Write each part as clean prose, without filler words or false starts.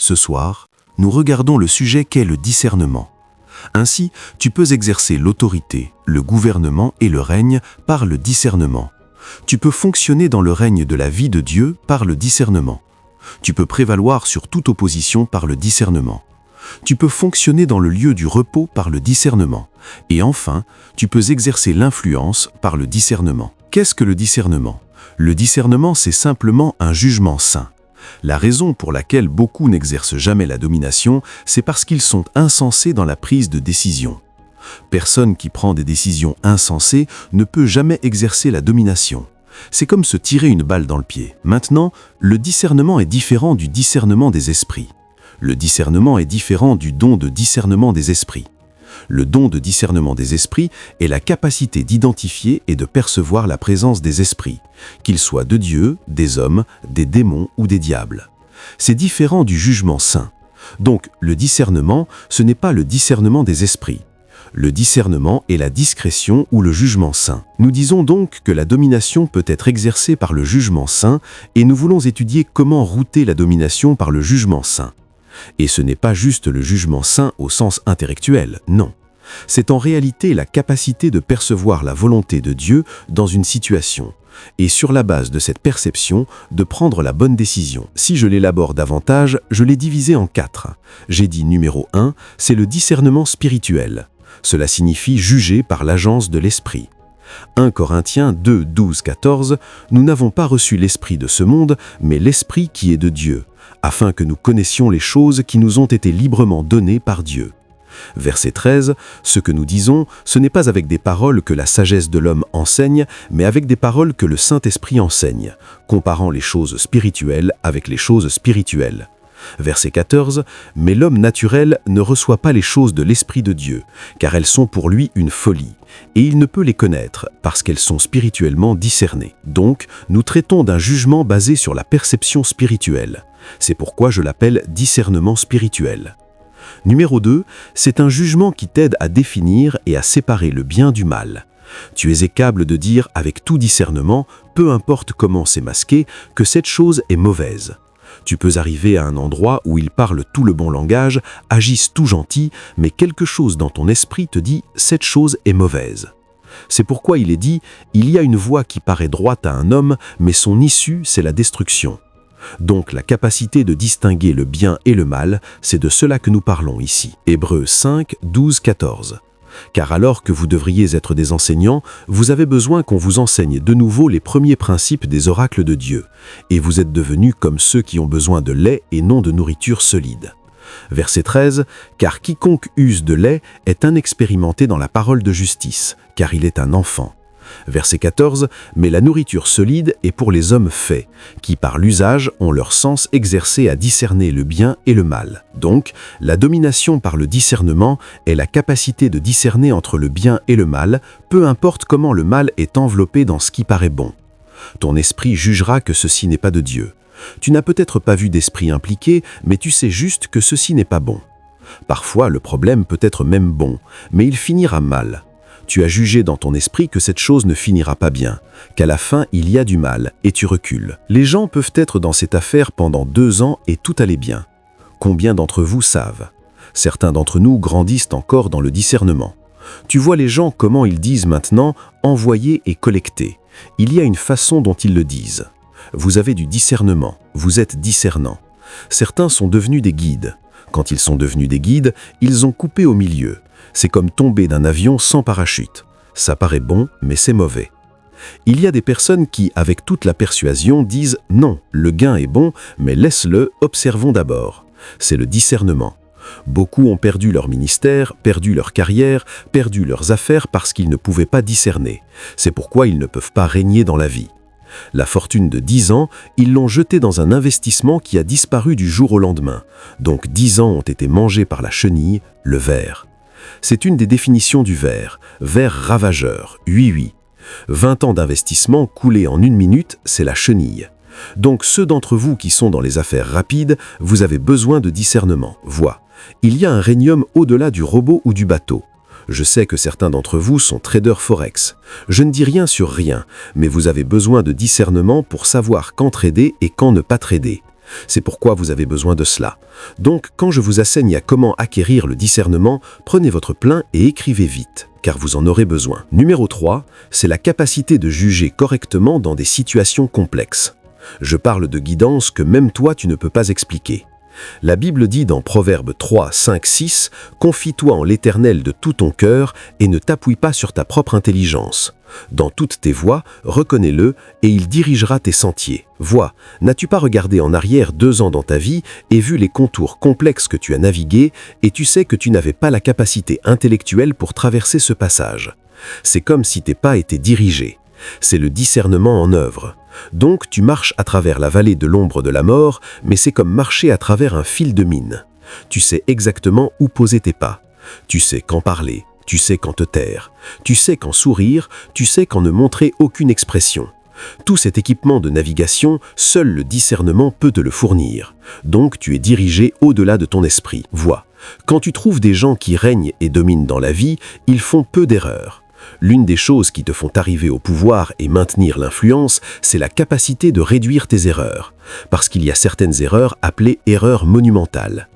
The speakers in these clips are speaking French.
Ce soir, nous regardons le sujet qu'est le discernement. Ainsi, tu peux exercer l'autorité, le gouvernement et le règne par le discernement. Tu peux fonctionner dans le règne de la vie de Dieu par le discernement. Tu peux prévaloir sur toute opposition par le discernement. Tu peux fonctionner dans le lieu du repos par le discernement. Et enfin, tu peux exercer l'influence par le discernement. Qu'est-ce que le discernement? Le discernement, c'est simplement un jugement sain. La raison pour laquelle beaucoup n'exercent jamais la domination, c'est parce qu'ils sont insensés dans la prise de décision. Personne qui prend des décisions insensées ne peut jamais exercer la domination. C'est comme se tirer une balle dans le pied. Maintenant, le discernement est différent du discernement des esprits. Le discernement est différent du don de discernement des esprits. Le don de discernement des esprits est la capacité d'identifier et de percevoir la présence des esprits, qu'ils soient de Dieu, des hommes, des démons ou des diables. C'est différent du jugement saint. Donc, le discernement, ce n'est pas le discernement des esprits. Le discernement est la discrétion ou le jugement saint. Nous disons donc que la domination peut être exercée par le jugement saint et nous voulons étudier comment router la domination par le jugement saint. Et ce n'est pas juste le jugement saint au sens intellectuel, non. C'est en réalité la capacité de percevoir la volonté de Dieu dans une situation, et sur la base de cette perception, de prendre la bonne décision. Si je l'élabore davantage, je l'ai divisé en 4. J'ai dit numéro 1, c'est le discernement spirituel. Cela signifie juger par l'agence de l'esprit. 1 Corinthiens 2, 12, 14, nous n'avons pas reçu l'esprit de ce monde, mais l'esprit qui est de Dieu, afin que nous connaissions les choses qui nous ont été librement données par Dieu. Verset 13, ce que nous disons, ce n'est pas avec des paroles que la sagesse de l'homme enseigne, mais avec des paroles que le Saint-Esprit enseigne, comparant les choses spirituelles avec les choses spirituelles. Verset 14, « Mais l'homme naturel ne reçoit pas les choses de l'Esprit de Dieu, car elles sont pour lui une folie, et il ne peut les connaître, parce qu'elles sont spirituellement discernées. » Donc, nous traitons d'un jugement basé sur la perception spirituelle. C'est pourquoi je l'appelle discernement spirituel. Numéro 2, c'est un jugement qui t'aide à définir et à séparer le bien du mal. Tu es capable de dire avec tout discernement, peu importe comment c'est masqué, que cette chose est mauvaise. Tu peux arriver à un endroit où ils parlent tout le bon langage, agissent tout gentil, mais quelque chose dans ton esprit te dit « cette chose est mauvaise ». C'est pourquoi il est dit « il y a une voie qui paraît droite à un homme, mais son issue, c'est la destruction ». Donc la capacité de distinguer le bien et le mal, c'est de cela que nous parlons ici. Hébreux 5, 12, 14. Car alors que vous devriez être des enseignants, vous avez besoin qu'on vous enseigne de nouveau les premiers principes des oracles de Dieu, et vous êtes devenus comme ceux qui ont besoin de lait et non de nourriture solide. Verset 13, « Car quiconque use de lait est inexpérimenté dans la parole de justice, car il est un enfant. » Verset 14, « Mais la nourriture solide est pour les hommes faits, qui par l'usage ont leur sens exercé à discerner le bien et le mal. » Donc, la domination par le discernement est la capacité de discerner entre le bien et le mal, peu importe comment le mal est enveloppé dans ce qui paraît bon. Ton esprit jugera que ceci n'est pas de Dieu. Tu n'as peut-être pas vu d'esprit impliqué, mais tu sais juste que ceci n'est pas bon. Parfois, le problème peut être même bon, mais il finira mal. Tu as jugé dans ton esprit que cette chose ne finira pas bien, qu'à la fin il y a du mal, et tu recules. Les gens peuvent être dans cette affaire pendant 2 ans et tout allait bien. Combien d'entre vous savent? Certains d'entre nous grandissent encore dans le discernement. Tu vois les gens comment ils disent maintenant « envoyer et collecter ». Il y a une façon dont ils le disent. Vous avez du discernement, vous êtes discernant. Certains sont devenus des guides. Quand ils sont devenus des guides, ils ont coupé au milieu. C'est comme tomber d'un avion sans parachute. Ça paraît bon, mais c'est mauvais. Il y a des personnes qui, avec toute la persuasion, disent « Non, le gain est bon, mais laisse-le, observons d'abord ». C'est le discernement. Beaucoup ont perdu leur ministère, perdu leur carrière, perdu leurs affaires parce qu'ils ne pouvaient pas discerner. C'est pourquoi ils ne peuvent pas régner dans la vie. La fortune de 10 ans, ils l'ont jetée dans un investissement qui a disparu du jour au lendemain. Donc 10 ans ont été mangés par la chenille, le ver. C'est une des définitions du ver ravageur, oui. 20 ans d'investissement coulés en 1 minute, c'est la chenille. Donc ceux d'entre vous qui sont dans les affaires rapides, vous avez besoin de discernement. Vois, il y a un rhénium au-delà du robot ou du bateau. Je sais que certains d'entre vous sont traders forex. Je ne dis rien sur rien, mais vous avez besoin de discernement pour savoir quand trader et quand ne pas trader. C'est pourquoi vous avez besoin de cela. Donc, quand je vous enseigne à comment acquérir le discernement, prenez votre plein et écrivez vite, car vous en aurez besoin. Numéro 3, c'est la capacité de juger correctement dans des situations complexes. Je parle de guidance que même toi tu ne peux pas expliquer. La Bible dit dans Proverbes 3, 5, 6 « Confie-toi en l'Éternel de tout ton cœur et ne t'appuie pas sur ta propre intelligence. Dans toutes tes voies, reconnais-le et il dirigera tes sentiers. » Vois, n'as-tu pas regardé en arrière 2 ans dans ta vie et vu les contours complexes que tu as navigués et tu sais que tu n'avais pas la capacité intellectuelle pour traverser ce passage. C'est comme si tes pas étaient dirigés. C'est le discernement en œuvre. Donc tu marches à travers la vallée de l'ombre de la mort, mais c'est comme marcher à travers un fil de mine. Tu sais exactement où poser tes pas. Tu sais quand parler, tu sais quand te taire, tu sais quand sourire, tu sais quand ne montrer aucune expression. Tout cet équipement de navigation, seul le discernement peut te le fournir. Donc tu es dirigé au-delà de ton esprit. Vois, quand tu trouves des gens qui règnent et dominent dans la vie, ils font peu d'erreurs. L'une des choses qui te font arriver au pouvoir et maintenir l'influence, c'est la capacité de réduire tes erreurs. Parce qu'il y a certaines erreurs appelées erreurs monumentales.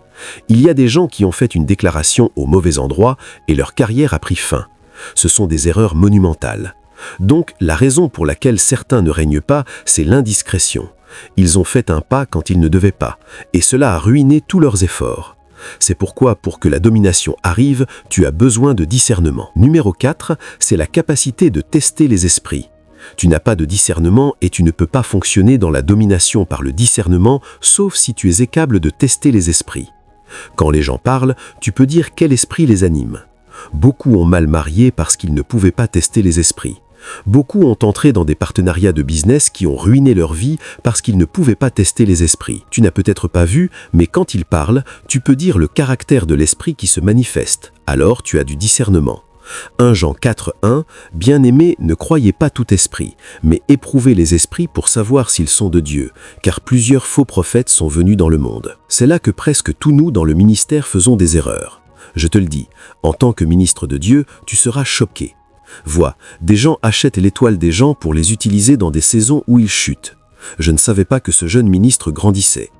Il y a des gens qui ont fait une déclaration au mauvais endroit et leur carrière a pris fin. Ce sont des erreurs monumentales. Donc, la raison pour laquelle certains ne règnent pas, c'est l'indiscrétion. Ils ont fait un pas quand ils ne devaient pas, et cela a ruiné tous leurs efforts. C'est pourquoi, pour que la domination arrive, tu as besoin de discernement. Numéro 4, c'est la capacité de tester les esprits. Tu n'as pas de discernement et tu ne peux pas fonctionner dans la domination par le discernement, sauf si tu es capable de tester les esprits. Quand les gens parlent, tu peux dire quel esprit les anime. Beaucoup ont mal marié parce qu'ils ne pouvaient pas tester les esprits. Beaucoup ont entré dans des partenariats de business qui ont ruiné leur vie parce qu'ils ne pouvaient pas tester les esprits. Tu n'as peut-être pas vu, mais quand ils parlent, tu peux dire le caractère de l'esprit qui se manifeste. Alors tu as du discernement. 1 Jean 4, 1 « Bien-aimés, ne croyez pas tout esprit, mais éprouvez les esprits pour savoir s'ils sont de Dieu, car plusieurs faux prophètes sont venus dans le monde. » C'est là que presque tous nous dans le ministère faisons des erreurs. Je te le dis, en tant que ministre de Dieu, tu seras choqué. Vois, des gens achètent l'étoile des gens pour les utiliser dans des saisons où ils chutent. Je ne savais pas que ce jeune ministre grandissait.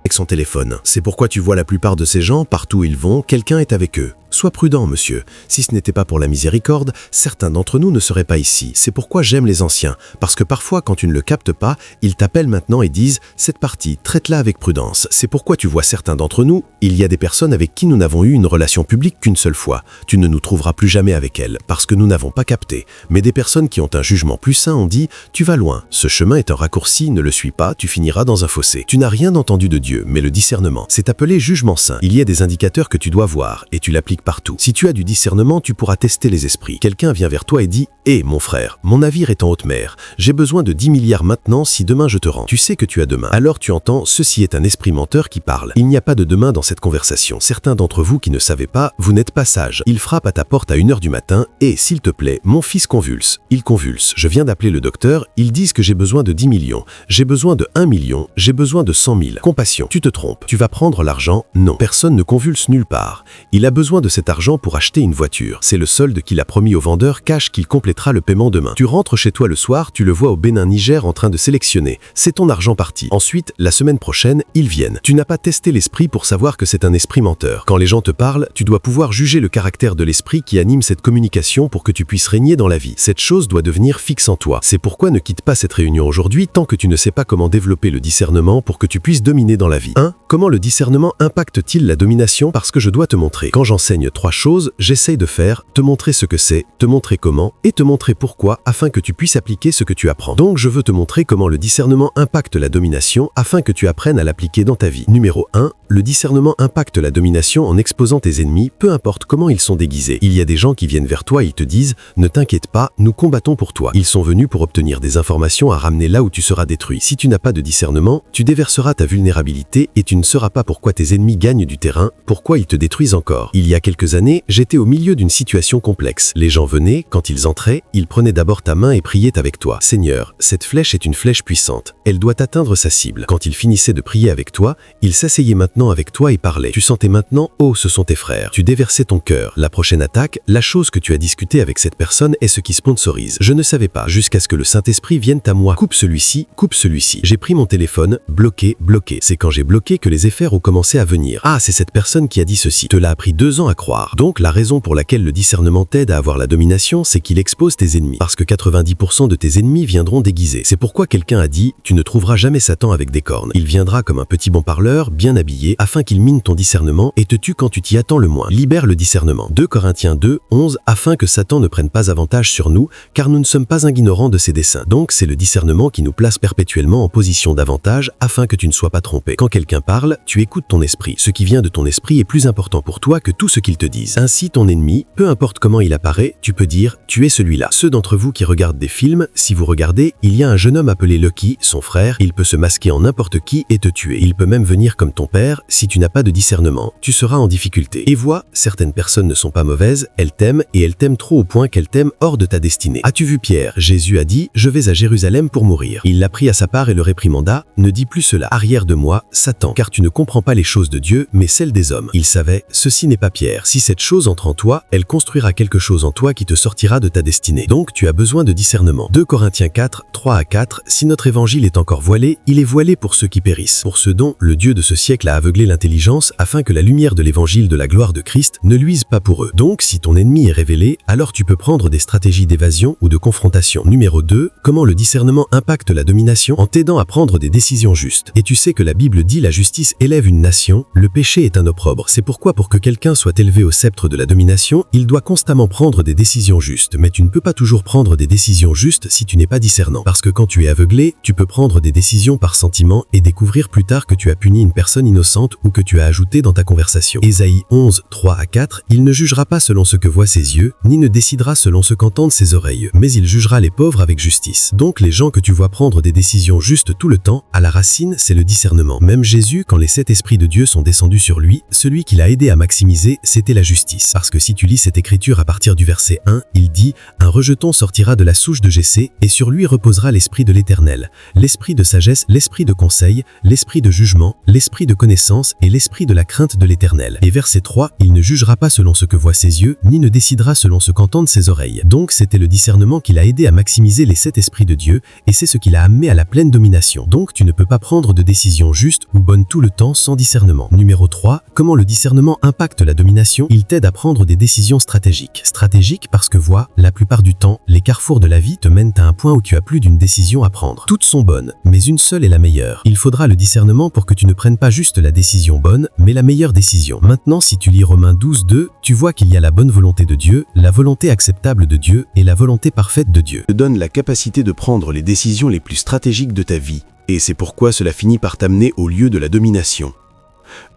Avec son téléphone. C'est pourquoi tu vois la plupart de ces gens, partout où ils vont, quelqu'un est avec eux. Sois prudent, monsieur. Si ce n'était pas pour la miséricorde, certains d'entre nous ne seraient pas ici. C'est pourquoi j'aime les anciens. Parce que parfois, quand tu ne le captes pas, ils t'appellent maintenant et disent « Cette partie, traite-la avec prudence ». C'est pourquoi tu vois certains d'entre nous, il y a des personnes avec qui nous n'avons eu une relation publique qu'une seule fois. Tu ne nous trouveras plus jamais avec elles, parce que nous n'avons pas capté. Mais des personnes qui ont un jugement plus sain ont dit « Tu vas loin, ce chemin est un raccourci, ne le suis pas, tu finiras dans un fossé. » Tu n'as rien entendu de Dieu, mais le discernement. C'est appelé jugement sain. Il y a des indicateurs que tu dois voir, et tu l'appliques partout. Si tu as du discernement, tu pourras tester les esprits. Quelqu'un vient vers toi et dit « Hé, mon frère, mon navire est en haute mer. J'ai besoin de 10 milliards maintenant si demain je te rends. Tu sais que tu as demain. » Alors tu entends « Ceci est un esprit menteur qui parle. » Il n'y a pas de demain dans cette conversation. Certains d'entre vous qui ne savez pas, vous n'êtes pas sages. Il frappe à ta porte à 1 h du matin et « S'il te plaît, mon fils convulse. » Il convulse. Je viens d'appeler le docteur. Ils disent que j'ai besoin de 10 millions. J'ai besoin de 1 million. J'ai besoin de 100 000. Compassion. Tu te trompes. Tu vas prendre l'argent? Non. Personne ne convulse nulle part. Il a besoin de cet argent pour acheter une voiture. C'est le solde qu'il a promis au vendeur cash qu'il complétera le paiement demain. Tu rentres chez toi le soir, tu le vois au Bénin Niger en train de sélectionner. C'est ton argent parti. Ensuite, la semaine prochaine, ils viennent. Tu n'as pas testé l'esprit pour savoir que c'est un esprit menteur. Quand les gens te parlent, tu dois pouvoir juger le caractère de l'esprit qui anime cette communication pour que tu puisses régner dans la vie. Cette chose doit devenir fixe en toi. C'est pourquoi ne quitte pas cette réunion aujourd'hui tant que tu ne sais pas comment développer le discernement pour que tu puisses dominer dans la vie. 1. Comment le discernement impacte-t-il la domination? Parce que je dois te montrer. Quand j'enseigne 3 choses, j'essaye de faire, te montrer ce que c'est, te montrer comment et te montrer pourquoi afin que tu puisses appliquer ce que tu apprends. Donc je veux te montrer comment le discernement impacte la domination afin que tu apprennes à l'appliquer dans ta vie. Numéro 1. Le discernement impacte la domination en exposant tes ennemis, peu importe comment ils sont déguisés. Il y a des gens qui viennent vers toi et ils te disent « Ne t'inquiète pas, nous combattons pour toi ». Ils sont venus pour obtenir des informations à ramener là où tu seras détruit. Si tu n'as pas de discernement, tu déverseras ta vulnérabilité et tu ne sauras pas pourquoi tes ennemis gagnent du terrain, pourquoi ils te détruisent encore. Il y a quelques quelques années, j'étais au milieu d'une situation complexe. Les gens venaient, quand ils entraient, ils prenaient d'abord ta main et priaient avec toi. Seigneur, cette flèche est une flèche puissante. Elle doit atteindre sa cible. Quand ils finissaient de prier avec toi, ils s'asseyaient maintenant avec toi et parlaient. Tu sentais maintenant, oh, ce sont tes frères. Tu déversais ton cœur. La prochaine attaque, la chose que tu as discutée avec cette personne est ce qui sponsorise. Je ne savais pas, jusqu'à ce que le Saint-Esprit vienne à moi. Coupe celui-ci, coupe celui-ci. J'ai pris mon téléphone, bloqué, bloqué. C'est quand j'ai bloqué que les effets ont commencé à venir. Ah, c'est cette personne qui a dit ceci. Te l'a appris 2 ans à croire. Donc, la raison pour laquelle le discernement t'aide à avoir la domination, c'est qu'il expose tes ennemis. Parce que 90% de tes ennemis viendront déguisés. C'est pourquoi quelqu'un a dit, tu ne trouveras jamais Satan avec des cornes. Il viendra comme un petit bon parleur, bien habillé, afin qu'il mine ton discernement et te tue quand tu t'y attends le moins. Libère le discernement. 2 Corinthiens 2, 11, afin que Satan ne prenne pas avantage sur nous, car nous ne sommes pas ignorants de ses desseins. Donc, c'est le discernement qui nous place perpétuellement en position d'avantage, afin que tu ne sois pas trompé. Quand quelqu'un parle, tu écoutes ton esprit. Ce qui vient de ton esprit est plus important pour toi que tout ce qu'il te dise. Ainsi, ton ennemi, peu importe comment il apparaît, tu peux dire, tu es celui-là. Ceux d'entre vous qui regardent des films, si vous regardez, il y a un jeune homme appelé Lucky, son frère, il peut se masquer en n'importe qui et te tuer. Il peut même venir comme ton père, si tu n'as pas de discernement, tu seras en difficulté. Et vois, certaines personnes ne sont pas mauvaises, elles t'aiment et elles t'aiment trop au point qu'elles t'aiment hors de ta destinée. As-tu vu Pierre? Jésus a dit, je vais à Jérusalem pour mourir. Il l'a pris à sa part et le réprimanda, ne dis plus cela. Arrière de moi, Satan, car tu ne comprends pas les choses de Dieu, mais celles des hommes. Il savait, ceci n'est pas Pierre. Si cette chose entre en toi, elle construira quelque chose en toi qui te sortira de ta destinée. Donc tu as besoin de discernement. 2 Corinthiens 4, 3 à 4, si notre évangile est encore voilé, il est voilé pour ceux qui périssent. Pour ceux dont le Dieu de ce siècle a aveuglé l'intelligence afin que la lumière de l'évangile de la gloire de Christ ne luise pas pour eux. Donc si ton ennemi est révélé, alors tu peux prendre des stratégies d'évasion ou de confrontation. Numéro 2, comment le discernement impacte la domination en t'aidant à prendre des décisions justes. Et tu sais que la Bible dit la justice élève une nation, le péché est un opprobre. C'est pourquoi pour que quelqu'un soit élevé au sceptre de la domination, il doit constamment prendre des décisions justes. Mais tu ne peux pas toujours prendre des décisions justes si tu n'es pas discernant. Parce que quand tu es aveuglé, tu peux prendre des décisions par sentiment et découvrir plus tard que tu as puni une personne innocente ou que tu as ajouté dans ta conversation. Ésaïe 11, 3 à 4, il ne jugera pas selon ce que voient ses yeux, ni ne décidera selon ce qu'entendent ses oreilles, mais il jugera les pauvres avec justice. Donc les gens que tu vois prendre des décisions justes tout le temps, à la racine, c'est le discernement. Même Jésus, quand les 7 esprits de Dieu sont descendus sur lui, celui qui l'a aidé à maximiser, c'était la justice. Parce que si tu lis cette écriture à partir du verset 1, il dit « Un rejeton sortira de la souche de Jessé, et sur lui reposera l'esprit de l'Éternel, l'esprit de sagesse, l'esprit de conseil, l'esprit de jugement, l'esprit de connaissance et l'esprit de la crainte de l'Éternel. » Et verset 3, il ne jugera pas selon ce que voient ses yeux, ni ne décidera selon ce qu'entendent ses oreilles. Donc c'était le discernement qui l'a aidé à maximiser les 7 esprits de Dieu, et c'est ce qui l'a amené à la pleine domination. Donc tu ne peux pas prendre de décisions justes ou bonnes tout le temps sans discernement. Numéro 3, comment le discernement impacte la domination? Il t'aide à prendre des décisions stratégiques. Stratégiques parce que vois, la plupart du temps, les carrefours de la vie te mènent à un point où tu as plus d'une décision à prendre. Toutes sont bonnes, mais une seule est la meilleure. Il faudra le discernement pour que tu ne prennes pas juste la décision bonne, mais la meilleure décision. Maintenant, si tu lis Romains 12, 2, tu vois qu'il y a la bonne volonté de Dieu, la volonté acceptable de Dieu et la volonté parfaite de Dieu. Te donne la capacité de prendre les décisions les plus stratégiques de ta vie, et c'est pourquoi cela finit par t'amener au lieu de la domination.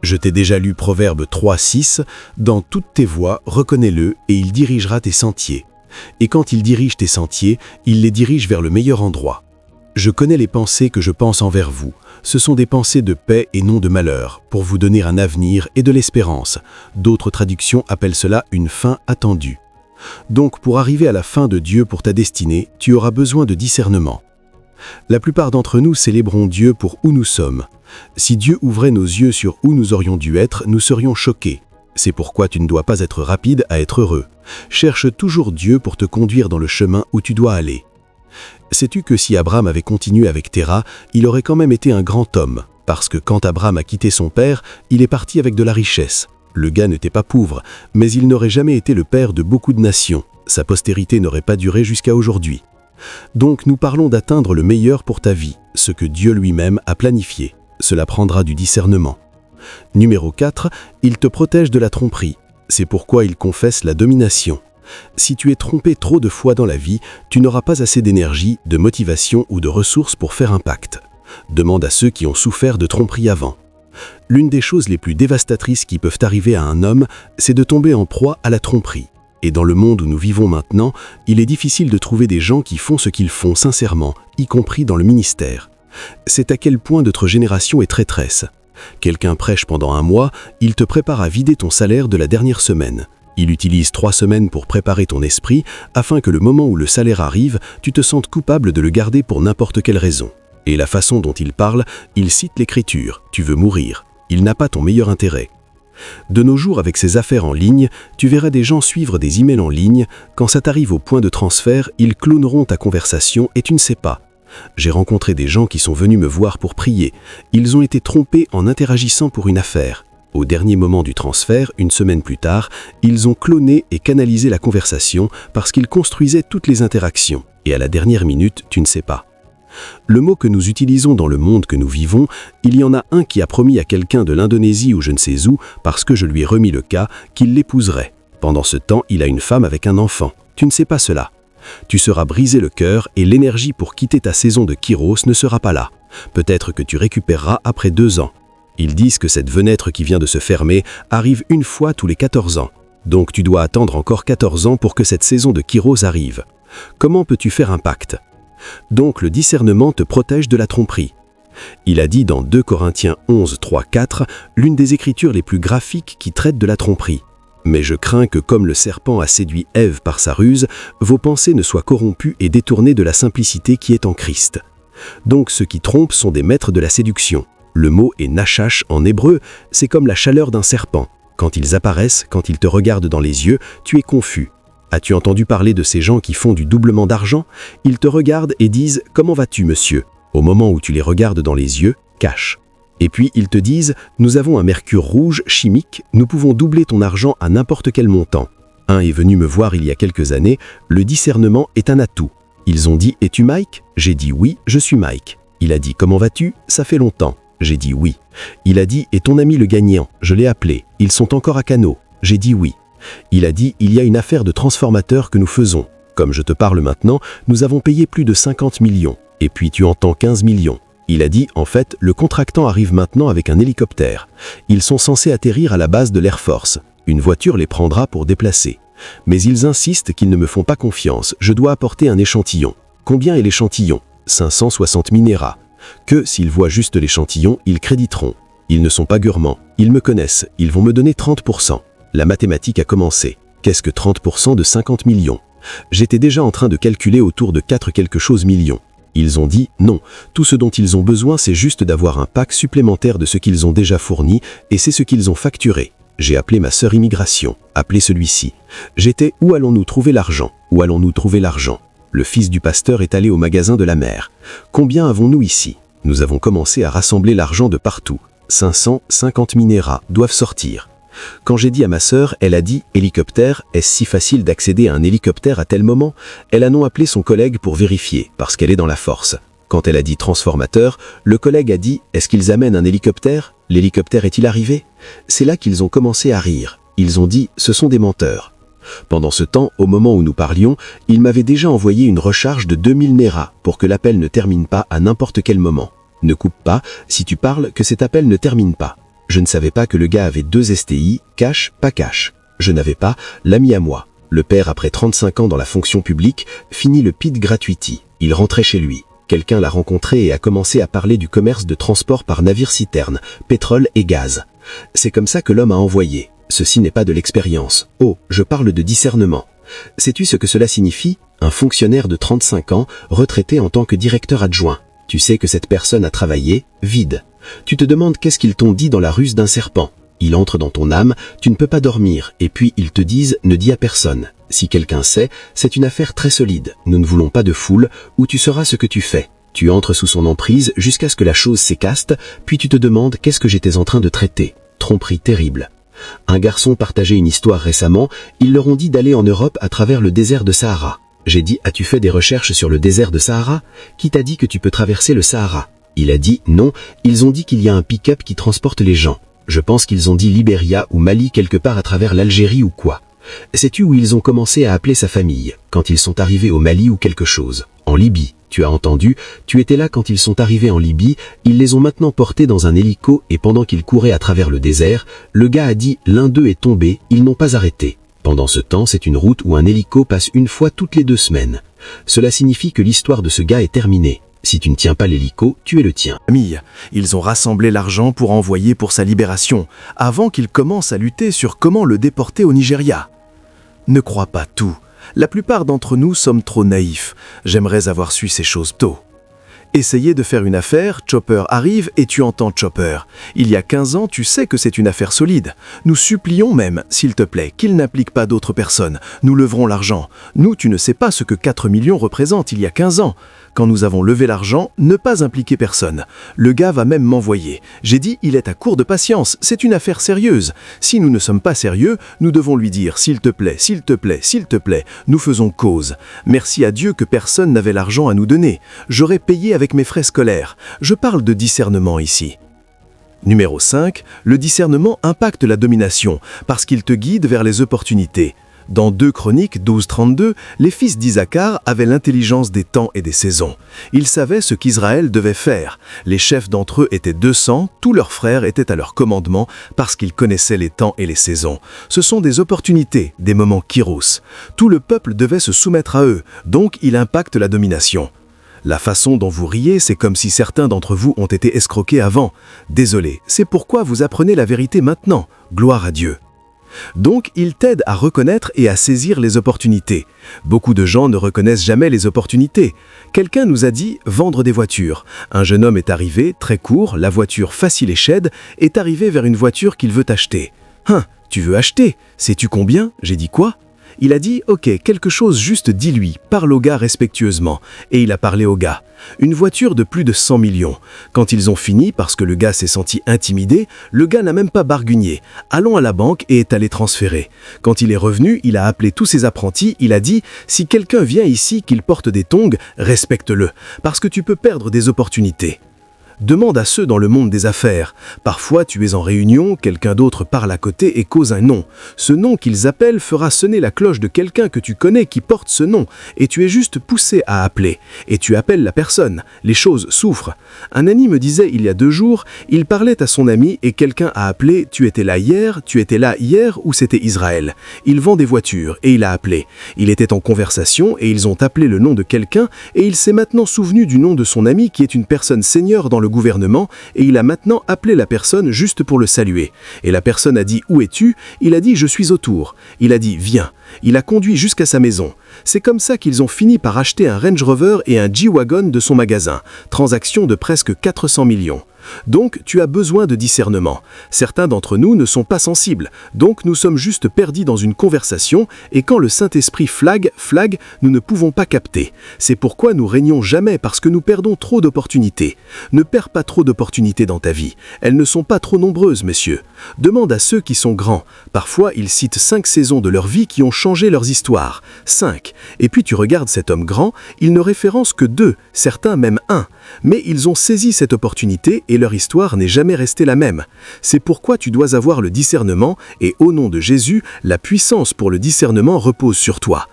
Je t'ai déjà lu Proverbe 3, 6, « Dans toutes tes voies, reconnais-le, et il dirigera tes sentiers. Et quand il dirige tes sentiers, il les dirige vers le meilleur endroit. Je connais les pensées que je pense envers vous. Ce sont des pensées de paix et non de malheur, pour vous donner un avenir et de l'espérance. » D'autres traductions appellent cela une fin attendue. Donc, pour arriver à la fin de Dieu pour ta destinée, tu auras besoin de discernement. La plupart d'entre nous célébrons Dieu pour où nous sommes. Si Dieu ouvrait nos yeux sur où nous aurions dû être, nous serions choqués. C'est pourquoi tu ne dois pas être rapide à être heureux. Cherche toujours Dieu pour te conduire dans le chemin où tu dois aller. Sais-tu que si Abraham avait continué avec Téra, il aurait quand même été un grand homme, parce que quand Abraham a quitté son père, il est parti avec de la richesse. Le gars n'était pas pauvre, mais il n'aurait jamais été le père de beaucoup de nations. Sa postérité n'aurait pas duré jusqu'à aujourd'hui. Donc nous parlons d'atteindre le meilleur pour ta vie, ce que Dieu lui-même a planifié. Cela prendra du discernement. Numéro 4, il te protège de la tromperie. C'est pourquoi il confesse la domination. Si tu es trompé trop de fois dans la vie, tu n'auras pas assez d'énergie, de motivation ou de ressources pour faire un pacte. Demande à ceux qui ont souffert de tromperie avant. L'une des choses les plus dévastatrices qui peuvent arriver à un homme, c'est de tomber en proie à la tromperie. Et dans le monde où nous vivons maintenant, il est difficile de trouver des gens qui font ce qu'ils font sincèrement, y compris dans le ministère. C'est à quel point notre génération est traîtresse. Quelqu'un prêche pendant un mois, il te prépare à vider ton salaire de la dernière semaine. Il utilise 3 semaines pour préparer ton esprit afin que le moment où le salaire arrive, tu te sentes coupable de le garder pour n'importe quelle raison. Et la façon dont il parle, il cite l'Écriture, tu veux mourir. Il n'a pas ton meilleur intérêt. De nos jours, avec ces affaires en ligne, tu verras des gens suivre des emails en ligne. Quand ça t'arrive au point de transfert, ils cloneront ta conversation et tu ne sais pas. J'ai rencontré des gens qui sont venus me voir pour prier. Ils ont été trompés en interagissant pour une affaire. Au dernier moment du transfert, une semaine plus tard, ils ont cloné et canalisé la conversation parce qu'ils construisaient toutes les interactions. Et à la dernière minute, tu ne sais pas. Le mot que nous utilisons dans le monde que nous vivons, il y en a un qui a promis à quelqu'un de l'Indonésie ou je ne sais où, parce que je lui ai remis le cas, qu'il l'épouserait. Pendant ce temps, il a une femme avec un enfant. Tu ne sais pas cela. Tu seras brisé le cœur et l'énergie pour quitter ta saison de Kairos ne sera pas là. Peut-être que tu récupéreras après 2 ans. Ils disent que cette fenêtre qui vient de se fermer arrive une fois tous les 14 ans. Donc tu dois attendre encore 14 ans pour que cette saison de Kairos arrive. Comment peux-tu faire un pacte ? Donc le discernement te protège de la tromperie. Il a dit dans 2 Corinthiens 11, 3, 4, l'une des écritures les plus graphiques qui traite de la tromperie. Mais je crains que comme le serpent a séduit Ève par sa ruse, vos pensées ne soient corrompues et détournées de la simplicité qui est en Christ. Donc ceux qui trompent sont des maîtres de la séduction. Le mot est nachash en hébreu, c'est comme la chaleur d'un serpent. Quand ils apparaissent, quand ils te regardent dans les yeux, tu es confus. As-tu entendu parler de ces gens qui font du doublement d'argent ? Ils te regardent et disent « Comment vas-tu, monsieur ?» Au moment où tu les regardes dans les yeux, cash. Et puis ils te disent « Nous avons un mercure rouge chimique, nous pouvons doubler ton argent à n'importe quel montant. » Un est venu me voir il y a quelques années, le discernement est un atout. Ils ont dit « Es-tu Mike ?» J'ai dit « Oui, je suis Mike. » Il a dit « Comment vas-tu ? Ça fait longtemps. » J'ai dit « Oui. » Il a dit « Et ton ami le gagnant ?» Je l'ai appelé. Ils sont encore à Cano. J'ai dit « Oui. » Il a dit « Il y a une affaire de transformateur que nous faisons. Comme je te parle maintenant, nous avons payé plus de 50 millions. Et puis tu entends 15 millions. » Il a dit « En fait, le contractant arrive maintenant avec un hélicoptère. Ils sont censés atterrir à la base de l'Air Force. Une voiture les prendra pour déplacer. Mais ils insistent qu'ils ne me font pas confiance. Je dois apporter un échantillon. Combien est l'échantillon ? 560 minérats. Que, s'ils voient juste l'échantillon, ils créditeront. Ils ne sont pas gourmands. Ils me connaissent. Ils vont me donner 30%. La mathématique a commencé. Qu'est-ce que 30% de 50 millions ? J'étais déjà en train de calculer autour de 4 quelque chose millions. Ils ont dit non, tout ce dont ils ont besoin c'est juste d'avoir un pack supplémentaire de ce qu'ils ont déjà fourni et c'est ce qu'ils ont facturé. J'ai appelé ma sœur immigration, appelé celui-ci. J'étais où allons-nous trouver l'argent ? Où allons-nous trouver l'argent ? Le fils du pasteur est allé au magasin de la mère. Combien avons-nous ici ? Nous avons commencé à rassembler l'argent de partout. 550 minérats doivent sortir. Quand j'ai dit à ma sœur, elle a dit « Hélicoptère, est-ce si facile d'accéder à un hélicoptère à tel moment ?» Elle a non appelé son collègue pour vérifier, parce qu'elle est dans la force. Quand elle a dit « transformateur », le collègue a dit « Est-ce qu'ils amènent un hélicoptère ? L'hélicoptère est-il arrivé ?» C'est là qu'ils ont commencé à rire. Ils ont dit « Ce sont des menteurs ». Pendant ce temps, au moment où nous parlions, il m'avait déjà envoyé une recharge de 2000 néras pour que l'appel ne termine pas à n'importe quel moment. Ne coupe pas, si tu parles, que cet appel ne termine pas. Je ne savais pas que le gars avait 2 STI, cash, pas cash. Je n'avais pas l'ami à moi. Le père, après 35 ans dans la fonction publique, finit le PID gratuity. Il rentrait chez lui. Quelqu'un l'a rencontré et a commencé à parler du commerce de transport par navire-citerne, pétrole et gaz. C'est comme ça que l'homme a envoyé. Ceci n'est pas de l'expérience. Oh, je parle de discernement. Sais-tu ce que cela signifie ? Un fonctionnaire de 35 ans, retraité en tant que directeur adjoint. Tu sais que cette personne a travaillé, vide. Tu te demandes qu'est-ce qu'ils t'ont dit dans la ruse d'un serpent. Il entre dans ton âme, tu ne peux pas dormir, et puis ils te disent « ne dis à personne ». Si quelqu'un sait, c'est une affaire très solide. Nous ne voulons pas de foule, où tu sauras ce que tu fais. Tu entres sous son emprise jusqu'à ce que la chose s'écaste, puis tu te demandes qu'est-ce que j'étais en train de traiter. Tromperie terrible. Un garçon partageait une histoire récemment, ils leur ont dit d'aller en Europe à travers le désert de Sahara. J'ai dit « As-tu fait des recherches sur le désert de Sahara ? Qui t'a dit que tu peux traverser le Sahara ?» Il a dit « Non, ils ont dit qu'il y a un pick-up qui transporte les gens. Je pense qu'ils ont dit Libéria ou Mali quelque part à travers l'Algérie ou quoi. Sais-tu où ils ont commencé à appeler sa famille, quand ils sont arrivés au Mali ou quelque chose ? En Libye. Tu as entendu, tu étais là quand ils sont arrivés en Libye, ils les ont maintenant portés dans un hélico et pendant qu'ils couraient à travers le désert, le gars a dit « L'un d'eux est tombé, ils n'ont pas arrêté ». Pendant ce temps, c'est une route où un hélico passe une fois toutes les 2 semaines. Cela signifie que l'histoire de ce gars est terminée. Si tu ne tiens pas l'hélico, tu es le tien. Famille, ils ont rassemblé l'argent pour envoyer pour sa libération, avant qu'il commence à lutter sur comment le déporter au Nigeria. Ne crois pas tout. La plupart d'entre nous sommes trop naïfs. J'aimerais avoir su ces choses tôt. Essayez de faire une affaire, Chopper arrive et tu entends Chopper. Il y a 15 ans, tu sais que c'est une affaire solide. Nous supplions même, s'il te plaît, qu'il n'implique pas d'autres personnes. Nous leverons l'argent. Nous, tu ne sais pas ce que 4 millions représentent il y a 15 ans. Quand nous avons levé l'argent, ne pas impliquer personne. Le gars va même m'envoyer. J'ai dit, il est à court de patience, c'est une affaire sérieuse. Si nous ne sommes pas sérieux, nous devons lui dire, s'il te plaît, s'il te plaît, s'il te plaît, nous faisons cause. Merci à Dieu que personne n'avait l'argent à nous donner. J'aurais payé avec mes frais scolaires. Je parle de discernement ici. Numéro 5, le discernement impacte la domination, parce qu'il te guide vers les opportunités. Dans 2 Chroniques 12-32, les fils d'Isaacar avaient l'intelligence des temps et des saisons. Ils savaient ce qu'Israël devait faire. Les chefs d'entre eux étaient 200, tous leurs frères étaient à leur commandement parce qu'ils connaissaient les temps et les saisons. Ce sont des opportunités, des moments kairos. Tout le peuple devait se soumettre à eux, donc il impacte la domination. La façon dont vous riez, c'est comme si certains d'entre vous ont été escroqués avant. Désolé, c'est pourquoi vous apprenez la vérité maintenant. Gloire à Dieu. Donc, il t'aide à reconnaître et à saisir les opportunités. Beaucoup de gens ne reconnaissent jamais les opportunités. Quelqu'un nous a dit « vendre des voitures ». Un jeune homme est arrivé, très court, la voiture facile et chède, est arrivé vers une voiture qu'il veut acheter. « Hein, tu veux acheter? Sais-tu combien ?» J'ai dit « Quoi ?» Il a dit « Ok, quelque chose, juste dis-lui, parle au gars respectueusement. » Et il a parlé au gars. Une voiture de plus de 100 millions. Quand ils ont fini, parce que le gars s'est senti intimidé, le gars n'a même pas barguigné. Allons à la banque et est allé transférer. Quand il est revenu, il a appelé tous ses apprentis, il a dit « Si quelqu'un vient ici qu'il porte des tongs, respecte-le, parce que tu peux perdre des opportunités. » Demande à ceux dans le monde des affaires. Parfois, tu es en réunion, quelqu'un d'autre parle à côté et cause un nom. Ce nom qu'ils appellent fera sonner la cloche de quelqu'un que tu connais qui porte ce nom, et tu es juste poussé à appeler. Et tu appelles la personne. Les choses souffrent. Un ami me disait il y a 2 jours, il parlait à son ami et quelqu'un a appelé « Tu étais là hier ou c'était Israël ?» Il vend des voitures et il a appelé. Il était en conversation et ils ont appelé le nom de quelqu'un et il s'est maintenant souvenu du nom de son ami qui est une personne senior dans le gouvernement et il a maintenant appelé la personne juste pour le saluer. Et la personne a dit « Où es-tu » Il a dit « Je suis autour ». Il a dit « Viens ». Il a conduit jusqu'à sa maison. C'est comme ça qu'ils ont fini par acheter un Range Rover et un G-Wagon de son magasin. Transaction de presque 400 millions. Donc, tu as besoin de discernement. Certains d'entre nous ne sont pas sensibles, donc nous sommes juste perdus dans une conversation et quand le Saint-Esprit flague, nous ne pouvons pas capter. C'est pourquoi nous régnons jamais parce que nous perdons trop d'opportunités. Ne perds pas trop d'opportunités dans ta vie. Elles ne sont pas trop nombreuses, messieurs. Demande à ceux qui sont grands. Parfois, ils citent 5 saisons de leur vie qui ont changé leurs histoires. 5. Et puis tu regardes cet homme grand, il ne référence que 2, certains même 1. Mais ils ont saisi cette opportunité et leur histoire n'est jamais restée la même. C'est pourquoi tu dois avoir le discernement et au nom de Jésus, la puissance pour le discernement repose sur toi.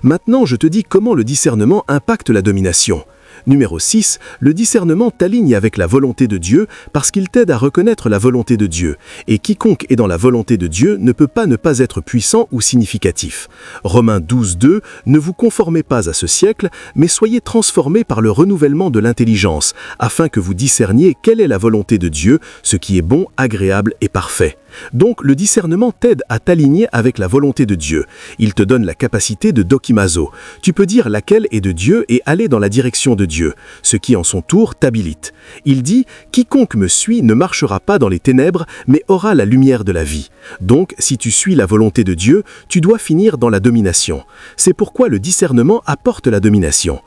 Maintenant, je te dis comment le discernement impacte la domination. Numéro 6, le discernement t'aligne avec la volonté de Dieu parce qu'il t'aide à reconnaître la volonté de Dieu. Et quiconque est dans la volonté de Dieu ne peut pas ne pas être puissant ou significatif. Romains 12:2, ne vous conformez pas à ce siècle, mais soyez transformés par le renouvellement de l'intelligence, afin que vous discerniez quelle est la volonté de Dieu, ce qui est bon, agréable et parfait. Donc le discernement t'aide à t'aligner avec la volonté de Dieu. Il te donne la capacité de dokimazo. Tu peux dire laquelle est de Dieu et aller dans la direction de Dieu, ce qui en son tour t'habilite. Il dit « Quiconque me suit ne marchera pas dans les ténèbres, mais aura la lumière de la vie. » Donc si tu suis la volonté de Dieu, tu dois finir dans la domination. C'est pourquoi le discernement apporte la domination.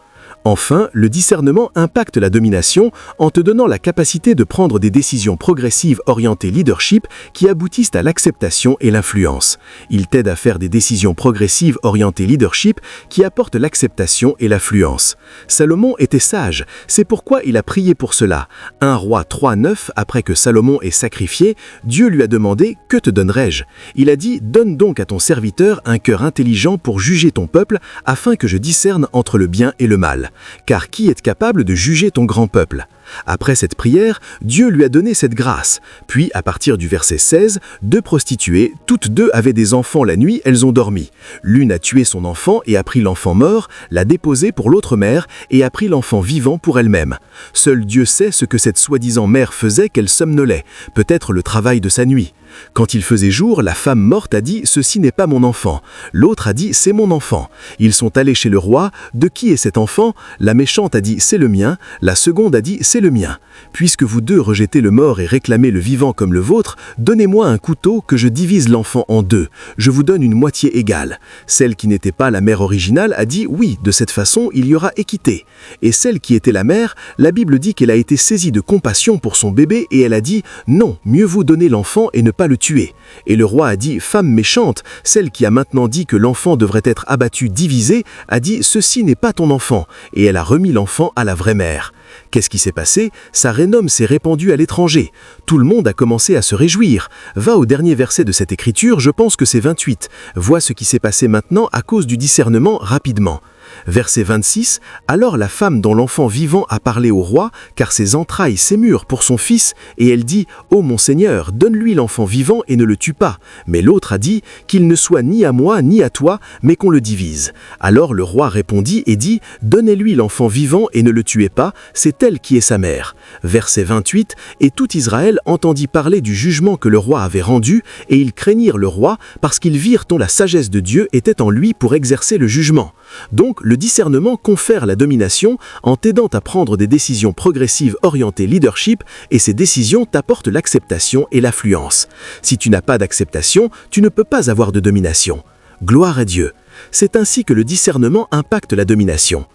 Enfin, le discernement impacte la domination en te donnant la capacité de prendre des décisions progressives orientées leadership qui aboutissent à l'acceptation et l'influence. Il t'aide à faire des décisions progressives orientées leadership qui apportent l'acceptation et l'influence. Salomon était sage, c'est pourquoi il a prié pour cela. 1 Roi 3:9, après que Salomon ait sacrifié, Dieu lui a demandé « Que te donnerai-je » Il a dit « Donne donc à ton serviteur un cœur intelligent pour juger ton peuple, afin que je discerne entre le bien et le mal. » Car qui est capable de juger ton grand peuple ? Après cette prière, Dieu lui a donné cette grâce. Puis, à partir du verset 16, 2 prostituées, toutes deux avaient des enfants la nuit, elles ont dormi. L'une a tué son enfant et a pris l'enfant mort, l'a déposé pour l'autre mère et a pris l'enfant vivant pour elle-même. Seul Dieu sait ce que cette soi-disant mère faisait qu'elle somnolait, peut-être le travail de sa nuit. Quand il faisait jour, la femme morte a dit « Ceci n'est pas mon enfant ». L'autre a dit « C'est mon enfant ». Ils sont allés chez le roi. « De qui est cet enfant ?» La méchante a dit « C'est le mien ». La seconde a dit « C'est le mien ». Puisque vous deux rejetez le mort et réclamez le vivant comme le vôtre, donnez-moi un couteau que je divise l'enfant en deux. Je vous donne une moitié égale. Celle qui n'était pas la mère originale a dit « Oui, de cette façon, il y aura équité ». Et celle qui était la mère, la Bible dit qu'elle a été saisie de compassion pour son bébé et elle a dit « Non, mieux vaut donner l'enfant et ne pas le tuer ». Et le roi a dit « Femme méchante, celle qui a maintenant dit que l'enfant devrait être abattu, divisé, a dit « Ceci n'est pas ton enfant ». Et elle a remis l'enfant à la vraie mère. Qu'est-ce qui s'est passé? Sa renomme s'est répandue à l'étranger. Tout le monde a commencé à se réjouir. Va au dernier verset de cette écriture, je pense que c'est 28. Vois ce qui s'est passé maintenant à cause du discernement rapidement. Verset 26, « Alors la femme dont l'enfant vivant a parlé au roi, car ses entrailles s'émurent pour son fils, et elle dit, « Ô mon Seigneur, donne-lui l'enfant vivant et ne le tue pas. » Mais l'autre a dit, « Qu'il ne soit ni à moi ni à toi, mais qu'on le divise. » Alors le roi répondit et dit, « Donnez-lui l'enfant vivant et ne le tuez pas, c'est elle qui est sa mère. » Verset 28, « Et tout Israël entendit parler du jugement que le roi avait rendu, et ils craignirent le roi, parce qu'ils virent dont la sagesse de Dieu était en lui pour exercer le jugement. » Donc, le discernement confère la domination en t'aidant à prendre des décisions progressives orientées leadership et ces décisions t'apportent l'acceptation et l'affluence. Si tu n'as pas d'acceptation, tu ne peux pas avoir de domination. Gloire à Dieu. C'est ainsi que le discernement impacte la domination.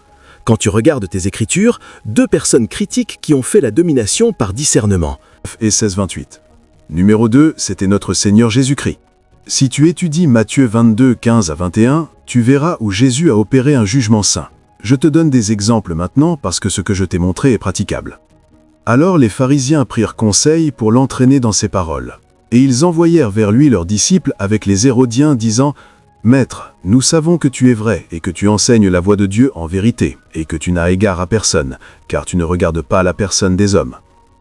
Quand tu regardes tes écritures, 2 personnes critiques qui ont fait la domination par discernement. Et 16-28. Numéro 2, c'était notre Seigneur Jésus-Christ. Si tu étudies Matthieu 22, 15 à 21, tu verras où Jésus a opéré un jugement saint. Je te donne des exemples maintenant parce que ce que je t'ai montré est praticable. Alors les pharisiens prirent conseil pour l'entraîner dans ses paroles. Et ils envoyèrent vers lui leurs disciples avec les Hérodiens, disant « Maître, nous savons que tu es vrai et que tu enseignes la voie de Dieu en vérité, et que tu n'as égard à personne, car tu ne regardes pas la personne des hommes.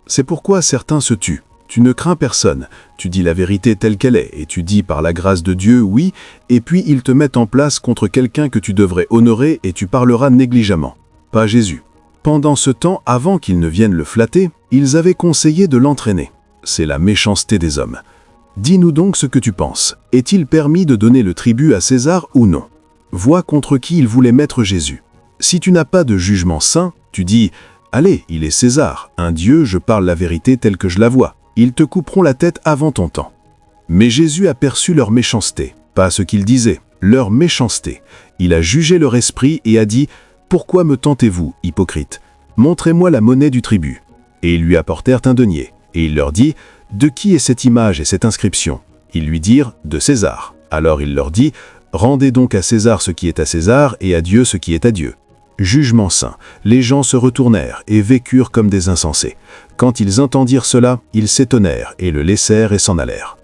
C'est pourquoi certains se tuent. Tu ne crains personne, tu dis la vérité telle qu'elle est, et tu dis par la grâce de Dieu, oui, et puis ils te mettent en place contre quelqu'un que tu devrais honorer et tu parleras négligemment. Pas Jésus. Pendant ce temps, avant qu'ils ne viennent le flatter, ils avaient conseillé de l'entraîner. C'est la méchanceté des hommes. Dis-nous donc ce que tu penses. Est-il permis de donner le tribut à César ou non? Vois contre qui ils voulaient mettre Jésus. Si tu n'as pas de jugement saint, tu dis « Allez, il est César, un Dieu, je parle la vérité telle que je la vois. » Ils te couperont la tête avant ton temps. Mais Jésus aperçut leur méchanceté, pas ce qu'ils disaient, leur méchanceté. Il a jugé leur esprit et a dit « Pourquoi me tentez-vous, hypocrite? Montrez-moi la monnaie du tribut. » Et ils lui apportèrent un denier. Et il leur dit « De qui est cette image et cette inscription ?» Ils lui dirent « De César. » Alors il leur dit « Rendez donc à César ce qui est à César et à Dieu ce qui est à Dieu. » Jugement saint. Les gens se retournèrent et vécurent comme des insensés. Quand ils entendirent cela, ils s'étonnèrent et le laissèrent et s'en allèrent.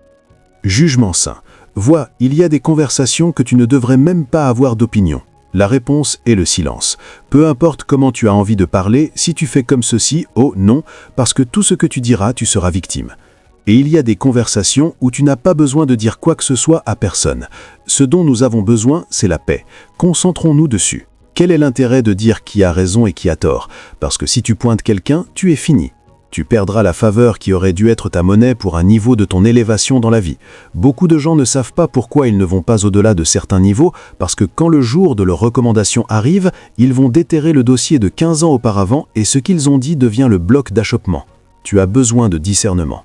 Jugement saint. Vois, il y a des conversations que tu ne devrais même pas avoir d'opinion. La réponse est le silence. Peu importe comment tu as envie de parler, si tu fais comme ceci, oh non, parce que tout ce que tu diras, tu seras victime. Et il y a des conversations où tu n'as pas besoin de dire quoi que ce soit à personne. Ce dont nous avons besoin, c'est la paix. Concentrons-nous dessus. Quel est l'intérêt de dire qui a raison et qui a tort? Parce que si tu pointes quelqu'un, tu es fini. Tu perdras la faveur qui aurait dû être ta monnaie pour un niveau de ton élévation dans la vie. Beaucoup de gens ne savent pas pourquoi ils ne vont pas au-delà de certains niveaux, parce que quand le jour de leur recommandation arrive, ils vont déterrer le dossier de 15 ans auparavant et ce qu'ils ont dit devient le bloc d'achoppement. Tu as besoin de discernement.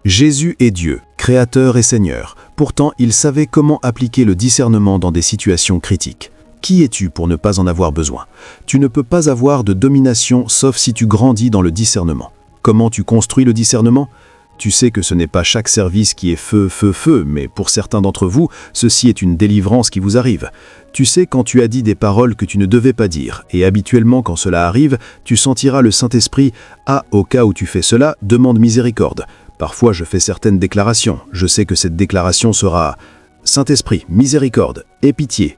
Jésus est Dieu, Créateur et Seigneur. Pourtant, il savait comment appliquer le discernement dans des situations critiques. Qui es-tu pour ne pas en avoir besoin? Tu ne peux pas avoir de domination sauf si tu grandis dans le discernement. Comment tu construis le discernement? Tu sais que ce n'est pas chaque service qui est feu, feu, feu, mais pour certains d'entre vous, ceci est une délivrance qui vous arrive. Tu sais quand tu as dit des paroles que tu ne devais pas dire, et habituellement quand cela arrive, tu sentiras le Saint-Esprit « Ah, au cas où tu fais cela, demande miséricorde ». Parfois je fais certaines déclarations, je sais que cette déclaration sera « Saint-Esprit, miséricorde, aie pitié,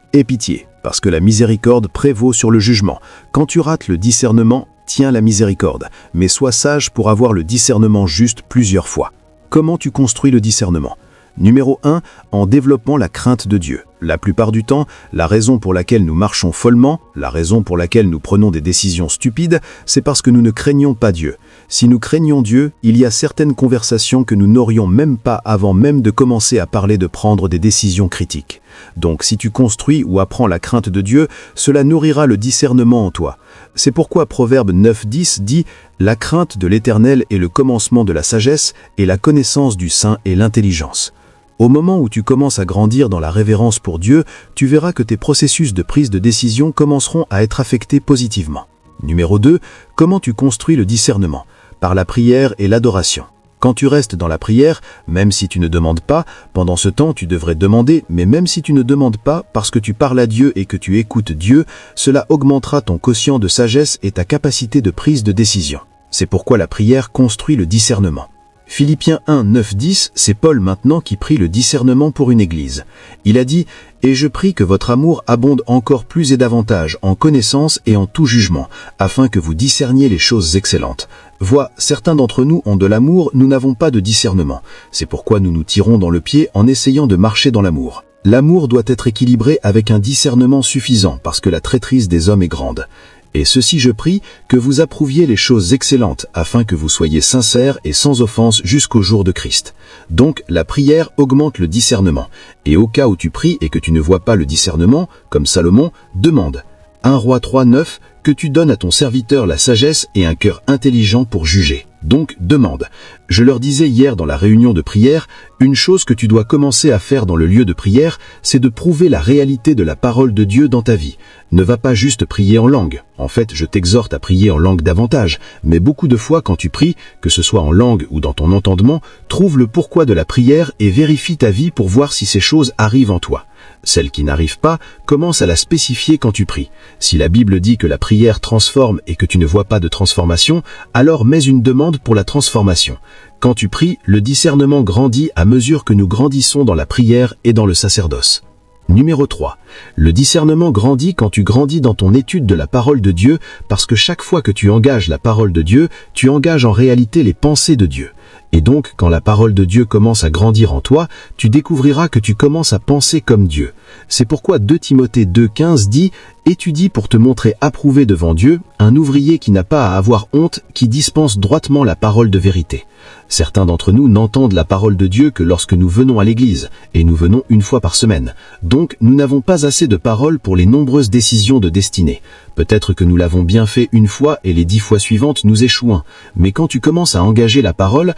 parce que la miséricorde prévaut sur le jugement. Quand tu rates le discernement, tiens la miséricorde, mais sois sage pour avoir le discernement juste plusieurs fois. Comment tu construis le discernement ? Numéro 1, en développant la crainte de Dieu. La plupart du temps, la raison pour laquelle nous marchons follement, la raison pour laquelle nous prenons des décisions stupides, c'est parce que nous ne craignons pas Dieu. Si nous craignons Dieu, il y a certaines conversations que nous n'aurions même pas avant même de commencer à parler de prendre des décisions critiques. Donc si tu construis ou apprends la crainte de Dieu, cela nourrira le discernement en toi. C'est pourquoi Proverbe 9:10 dit « La crainte de l'Éternel est le commencement de la sagesse, et la connaissance du Saint est l'intelligence ». Au moment où tu commences à grandir dans la révérence pour Dieu, tu verras que tes processus de prise de décision commenceront à être affectés positivement. Numéro 2, comment tu construis le discernement ? Par la prière et l'adoration. Quand tu restes dans la prière, même si tu ne demandes pas, pendant ce temps tu devrais demander, mais même si tu ne demandes pas, parce que tu parles à Dieu et que tu écoutes Dieu, cela augmentera ton quotient de sagesse et ta capacité de prise de décision. C'est pourquoi la prière construit le discernement. Philippiens 1, 9, 10, c'est Paul maintenant qui prie le discernement pour une église. Il a dit « Et je prie que votre amour abonde encore plus et davantage en connaissance et en tout jugement, afin que vous discerniez les choses excellentes. Vois, certains d'entre nous ont de l'amour, nous n'avons pas de discernement. C'est pourquoi nous nous tirons dans le pied en essayant de marcher dans l'amour. L'amour doit être équilibré avec un discernement suffisant, parce que la traîtrise des hommes est grande. Et ceci je prie, que vous approuviez les choses excellentes, afin que vous soyez sincères et sans offense jusqu'au jour de Christ. Donc la prière augmente le discernement. Et au cas où tu pries et que tu ne vois pas le discernement, comme Salomon, demande. 1 Roi 3, 9, que tu donnes à ton serviteur la sagesse et un cœur intelligent pour juger. Donc demande. Je leur disais hier dans la réunion de prière, une chose que tu dois commencer à faire dans le lieu de prière, c'est de prouver la réalité de la parole de Dieu dans ta vie. Ne va pas juste prier en langue. En fait, je t'exhorte à prier en langue davantage, mais beaucoup de fois quand tu pries, que ce soit en langue ou dans ton entendement, trouve le pourquoi de la prière et vérifie ta vie pour voir si ces choses arrivent en toi. Celle qui n'arrive pas, commence à la spécifier quand tu pries. Si la Bible dit que la prière transforme et que tu ne vois pas de transformation, alors mets une demande pour la transformation. Quand tu pries, le discernement grandit à mesure que nous grandissons dans la prière et dans le sacerdoce. Numéro 3. Le discernement grandit quand tu grandis dans ton étude de la parole de Dieu, parce que chaque fois que tu engages la parole de Dieu, tu engages en réalité les pensées de Dieu. Et donc, quand la parole de Dieu commence à grandir en toi, tu découvriras que tu commences à penser comme Dieu. C'est pourquoi 2 Timothée 2,15 dit « Étudie pour te montrer approuvé devant Dieu, un ouvrier qui n'a pas à avoir honte, qui dispense droitement la parole de vérité. » Certains d'entre nous n'entendent la parole de Dieu que lorsque nous venons à l'église, et nous venons une fois par semaine. Donc, nous n'avons pas assez de paroles pour les nombreuses décisions de destinée. Peut-être que nous l'avons bien fait une fois et les 10 fois suivantes nous échouons. Mais quand tu commences à engager la parole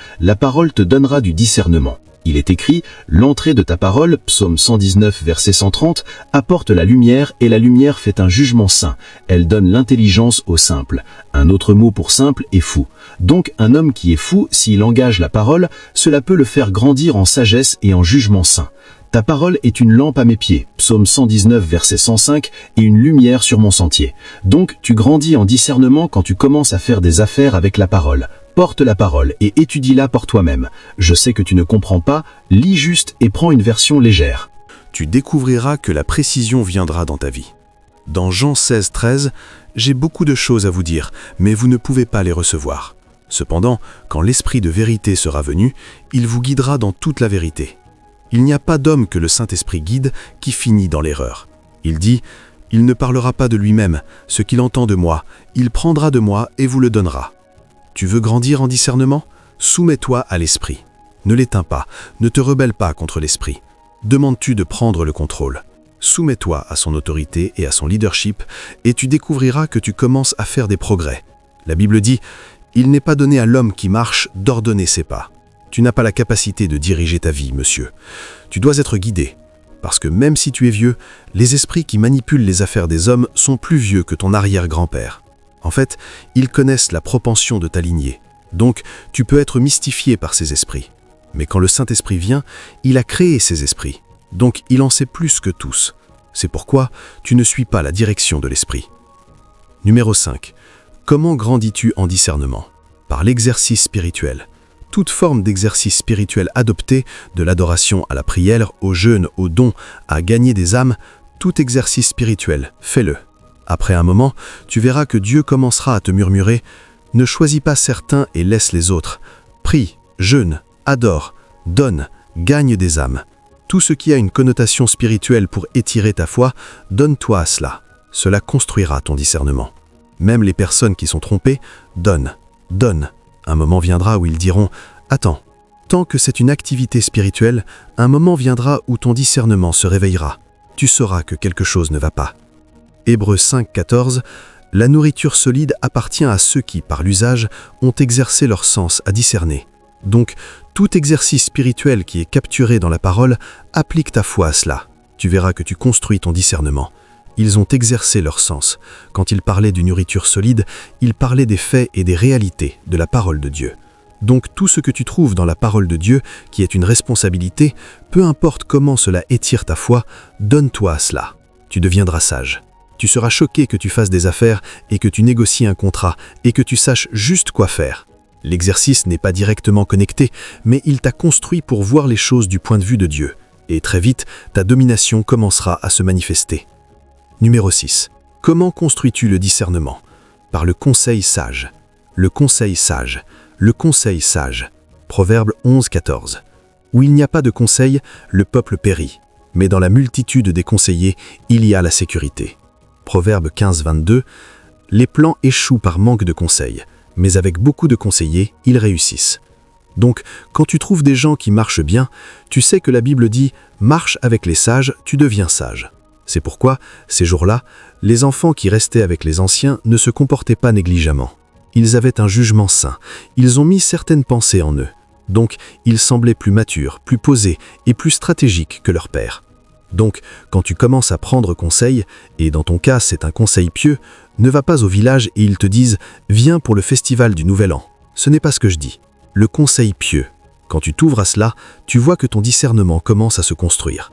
te donnera du discernement. Il est écrit « L'entrée de ta parole, psaume 119, verset 130, apporte la lumière et la lumière fait un jugement saint. Elle donne l'intelligence aux simples. » Un autre mot pour simple est fou. Donc un homme qui est fou, s'il engage la parole, cela peut le faire grandir en sagesse et en jugement saint. Ta parole est une lampe à mes pieds, psaume 119, verset 105, et une lumière sur mon sentier. Donc tu grandis en discernement quand tu commences à faire des affaires avec la parole. Porte la parole et étudie-la pour toi-même. Je sais que tu ne comprends pas, lis juste et prends une version légère. Tu découvriras que la précision viendra dans ta vie. Dans Jean 16, 13, « J'ai beaucoup de choses à vous dire, mais vous ne pouvez pas les recevoir. Cependant, quand l'Esprit de vérité sera venu, il vous guidera dans toute la vérité. Il n'y a pas d'homme que le Saint-Esprit guide qui finit dans l'erreur. Il dit, « Il ne parlera pas de lui-même, ce qu'il entend de moi, il prendra de moi et vous le donnera. » Tu veux grandir en discernement? Soumets-toi à l'Esprit. Ne l'éteins pas, ne te rebelle pas contre l'Esprit. Demandes-tu de prendre le contrôle? Soumets-toi à son autorité et à son leadership et tu découvriras que tu commences à faire des progrès. La Bible dit, « Il n'est pas donné à l'homme qui marche d'ordonner ses pas. » Tu n'as pas la capacité de diriger ta vie, monsieur. Tu dois être guidé. Parce que même si tu es vieux, les esprits qui manipulent les affaires des hommes sont plus vieux que ton arrière-grand-père. En fait, ils connaissent la propension de ta lignée. Donc, tu peux être mystifié par ces esprits. Mais quand le Saint-Esprit vient, il a créé ces esprits. Donc, il en sait plus que tous. C'est pourquoi tu ne suis pas la direction de l'Esprit. Numéro 5. Comment grandis-tu en discernement? Par l'exercice spirituel. Toute forme d'exercice spirituel adopté, de l'adoration à la prière, au jeûne, au don, à gagner des âmes, tout exercice spirituel, fais-le. Après un moment, tu verras que Dieu commencera à te murmurer « Ne choisis pas certains et laisse les autres. Prie, jeûne, adore, donne, gagne des âmes. Tout ce qui a une connotation spirituelle pour étirer ta foi, donne-toi à cela. Cela construira ton discernement. Même les personnes qui sont trompées, donne, donne. Un moment viendra où ils diront « Attends, tant que c'est une activité spirituelle, un moment viendra où ton discernement se réveillera. Tu sauras que quelque chose ne va pas. » Hébreux 5, 14, la nourriture solide appartient à ceux qui, par l'usage, ont exercé leur sens à discerner. Donc, tout exercice spirituel qui est capturé dans la parole, applique ta foi à cela. Tu verras que tu construis ton discernement. Ils ont exercé leur sens. Quand ils parlaient d'une nourriture solide, ils parlaient des faits et des réalités de la parole de Dieu. Donc tout ce que tu trouves dans la parole de Dieu, qui est une responsabilité, peu importe comment cela étire ta foi, donne-toi à cela. Tu deviendras sage. Tu seras choqué que tu fasses des affaires et que tu négocies un contrat et que tu saches juste quoi faire. L'exercice n'est pas directement connecté, mais il t'a construit pour voir les choses du point de vue de Dieu. Et très vite, ta domination commencera à se manifester. Numéro 6. Comment construis-tu le discernement? Par le conseil sage. Le conseil sage. Le conseil sage. Proverbe 11, 14. Où il n'y a pas de conseil, le peuple périt. Mais dans la multitude des conseillers, il y a la sécurité. Proverbe 15, 22. Les plans échouent par manque de conseils, mais avec beaucoup de conseillers, ils réussissent. Donc, quand tu trouves des gens qui marchent bien, tu sais que la Bible dit « Marche avec les sages, tu deviens sage ». C'est pourquoi, ces jours-là, les enfants qui restaient avec les anciens ne se comportaient pas négligemment. Ils avaient un jugement sain, ils ont mis certaines pensées en eux. Donc, ils semblaient plus matures, plus posés et plus stratégiques que leur père. Donc, quand tu commences à prendre conseil, et dans ton cas c'est un conseil pieux, ne va pas au village et ils te disent « Viens pour le festival du Nouvel An ». Ce n'est pas ce que je dis. Le conseil pieux. Quand tu t'ouvres à cela, tu vois que ton discernement commence à se construire.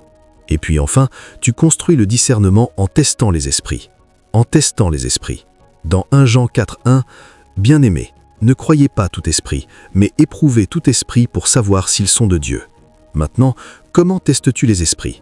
Et puis enfin, tu construis le discernement en testant les esprits. En testant les esprits. Dans 1 Jean 4, 1, « Bien-aimés, ne croyez pas tout esprit, mais éprouvez tout esprit pour savoir s'ils sont de Dieu. » Maintenant, comment testes-tu les esprits?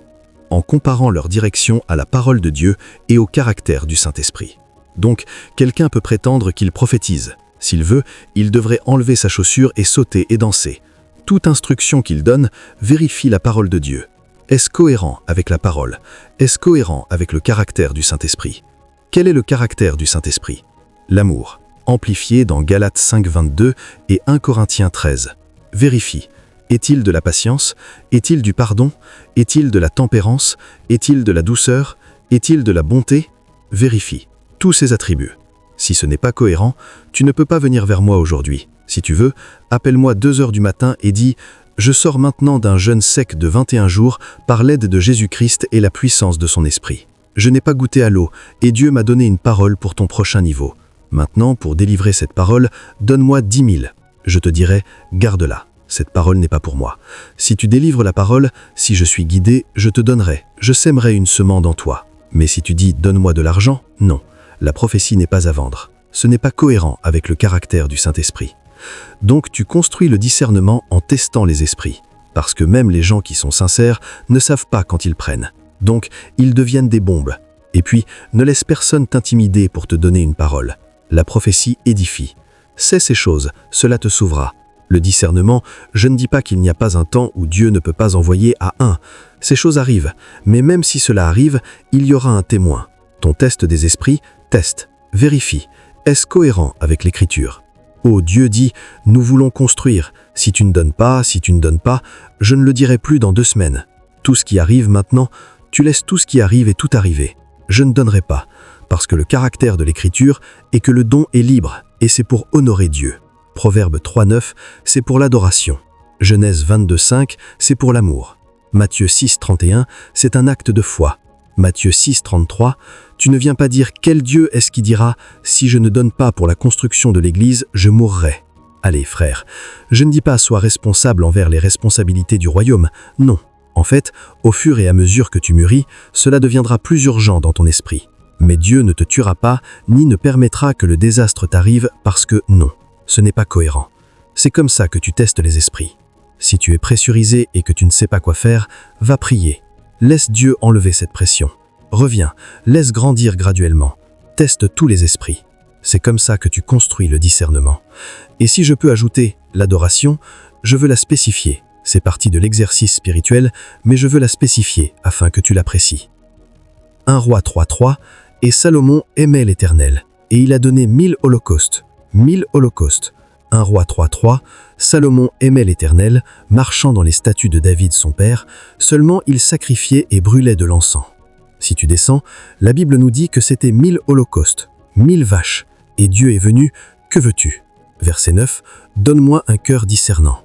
En comparant leur direction à la parole de Dieu et au caractère du Saint-Esprit. Donc, quelqu'un peut prétendre qu'il prophétise. S'il veut, il devrait enlever sa chaussure et sauter et danser. Toute instruction qu'il donne, vérifie la parole de Dieu. Est-ce cohérent avec la parole? Est-ce cohérent avec le caractère du Saint-Esprit? Quel est le caractère du Saint-Esprit? L'amour, amplifié dans Galates 5, 22 et 1 Corinthiens 13. Vérifie. Est-il de la patience? Est-il du pardon? Est-il de la tempérance? Est-il de la douceur? Est-il de la bonté? Vérifie. Tous ces attributs. Si ce n'est pas cohérent, tu ne peux pas venir vers moi aujourd'hui. Si tu veux, appelle-moi 2 heures du matin et dis « Je sors maintenant d'un jeûne sec de 21 jours par l'aide de Jésus-Christ et la puissance de son esprit. Je n'ai pas goûté à l'eau et Dieu m'a donné une parole pour ton prochain niveau. Maintenant, pour délivrer cette parole, donne-moi 10 000. Je te dirai « Garde-la. Cette parole n'est pas pour moi. Si tu délivres la parole, si je suis guidé, je te donnerai. Je sèmerai une semence en toi. Mais si tu dis « Donne-moi de l'argent », non. La prophétie n'est pas à vendre. Ce n'est pas cohérent avec le caractère du Saint-Esprit. Donc tu construis le discernement en testant les esprits. Parce que même les gens qui sont sincères ne savent pas quand ils prennent. Donc ils deviennent des bombes. Et puis, ne laisse personne t'intimider pour te donner une parole. La prophétie édifie. Sais ces choses, cela te sauvera. Le discernement, je ne dis pas qu'il n'y a pas un temps où Dieu ne peut pas envoyer à un. Ces choses arrivent, mais même si cela arrive, il y aura un témoin. Ton test des esprits, teste, vérifie. Est-ce cohérent avec l'Écriture? Oh, Dieu dit, nous voulons construire. Si tu ne donnes pas, je ne le dirai plus dans 2 semaines. Tout ce qui arrive maintenant, tu laisses tout ce qui arrive et tout arriver. Je ne donnerai pas, parce que le caractère de l'Écriture est que le don est libre, et c'est pour honorer Dieu. Proverbe 3, 9, c'est pour l'adoration. Genèse 22, 5, c'est pour l'amour. Matthieu 6, 31, c'est un acte de foi. Matthieu 6, 33, tu ne viens pas dire quel Dieu est-ce qui dira « Si je ne donne pas pour la construction de l'Église, je mourrai ». Allez, frère, je ne dis pas sois responsable envers les responsabilités du royaume, non. En fait, au fur et à mesure que tu mûris, cela deviendra plus urgent dans ton esprit. Mais Dieu ne te tuera pas, ni ne permettra que le désastre t'arrive parce que non, ce n'est pas cohérent. C'est comme ça que tu testes les esprits. Si tu es pressurisé et que tu ne sais pas quoi faire, va prier. Laisse Dieu enlever cette pression. Reviens, laisse grandir graduellement. teste tous les esprits. C'est comme ça que tu construis le discernement. Et si je peux ajouter l'adoration, je veux la spécifier. C'est partie de l'exercice spirituel, mais je veux la spécifier afin que tu l'apprécies. 1 Roi 3.3, et Salomon aimait l'Éternel, et il a donné 1000 holocaustes. 1000 holocaustes. 1 Roi 3.3, Salomon aimait l'Éternel, marchant dans les statuts de David son père, seulement il sacrifiait et brûlait de l'encens. Si tu descends, la Bible nous dit que c'était 1000 holocaustes, 1000 vaches, et Dieu est venu, que veux-tu? Verset 9, donne-moi un cœur discernant.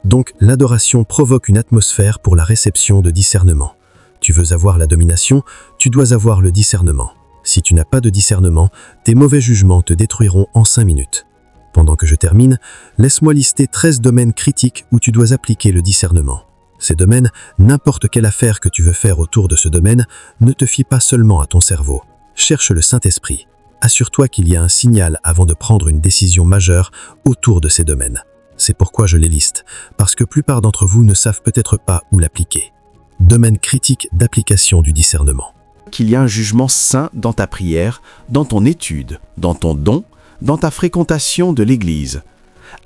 Donc l'adoration provoque une atmosphère pour la réception de discernement. Tu veux avoir la domination, tu dois avoir le discernement. Si tu n'as pas de discernement, tes mauvais jugements te détruiront en 5 minutes. Pendant que je termine, laisse-moi lister 13 domaines critiques où tu dois appliquer le discernement. Ces domaines, n'importe quelle affaire que tu veux faire autour de ce domaine, ne te fie pas seulement à ton cerveau. Cherche le Saint-Esprit. Assure-toi qu'il y a un signal avant de prendre une décision majeure autour de ces domaines. C'est pourquoi je les liste, parce que la plupart d'entre vous ne savent peut-être pas où l'appliquer. Domaine critique d'application du discernement. Qu'il y a un jugement saint dans ta prière, dans ton étude, dans ton don, dans ta fréquentation de l'Église.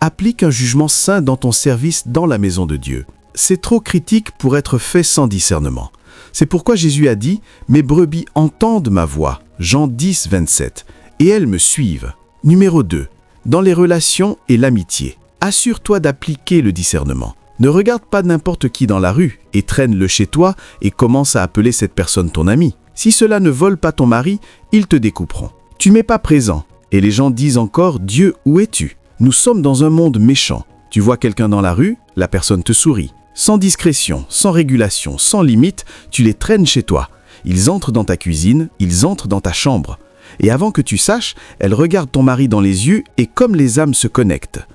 Applique un jugement saint dans ton service dans la maison de Dieu. C'est trop critique pour être fait sans discernement. C'est pourquoi Jésus a dit « Mes brebis entendent ma voix » Jean 10, 27, et elles me suivent. Numéro 2. Dans les relations et l'amitié. Assure-toi d'appliquer le discernement. Ne regarde pas n'importe qui dans la rue et traîne-le chez toi et commence à appeler cette personne ton ami. Si cela ne vole pas ton mari, ils te découperont. Tu n'es pas présent et les gens disent encore « Dieu, où es-tu » Nous sommes dans un monde méchant. Tu vois quelqu'un dans la rue, la personne te sourit. Sans discrétion, sans régulation, sans limite, tu les traînes chez toi. Ils entrent dans ta cuisine, ils entrent dans ta chambre. Et avant que tu saches, elle regarde ton mari dans les yeux et comme les âmes se connectent.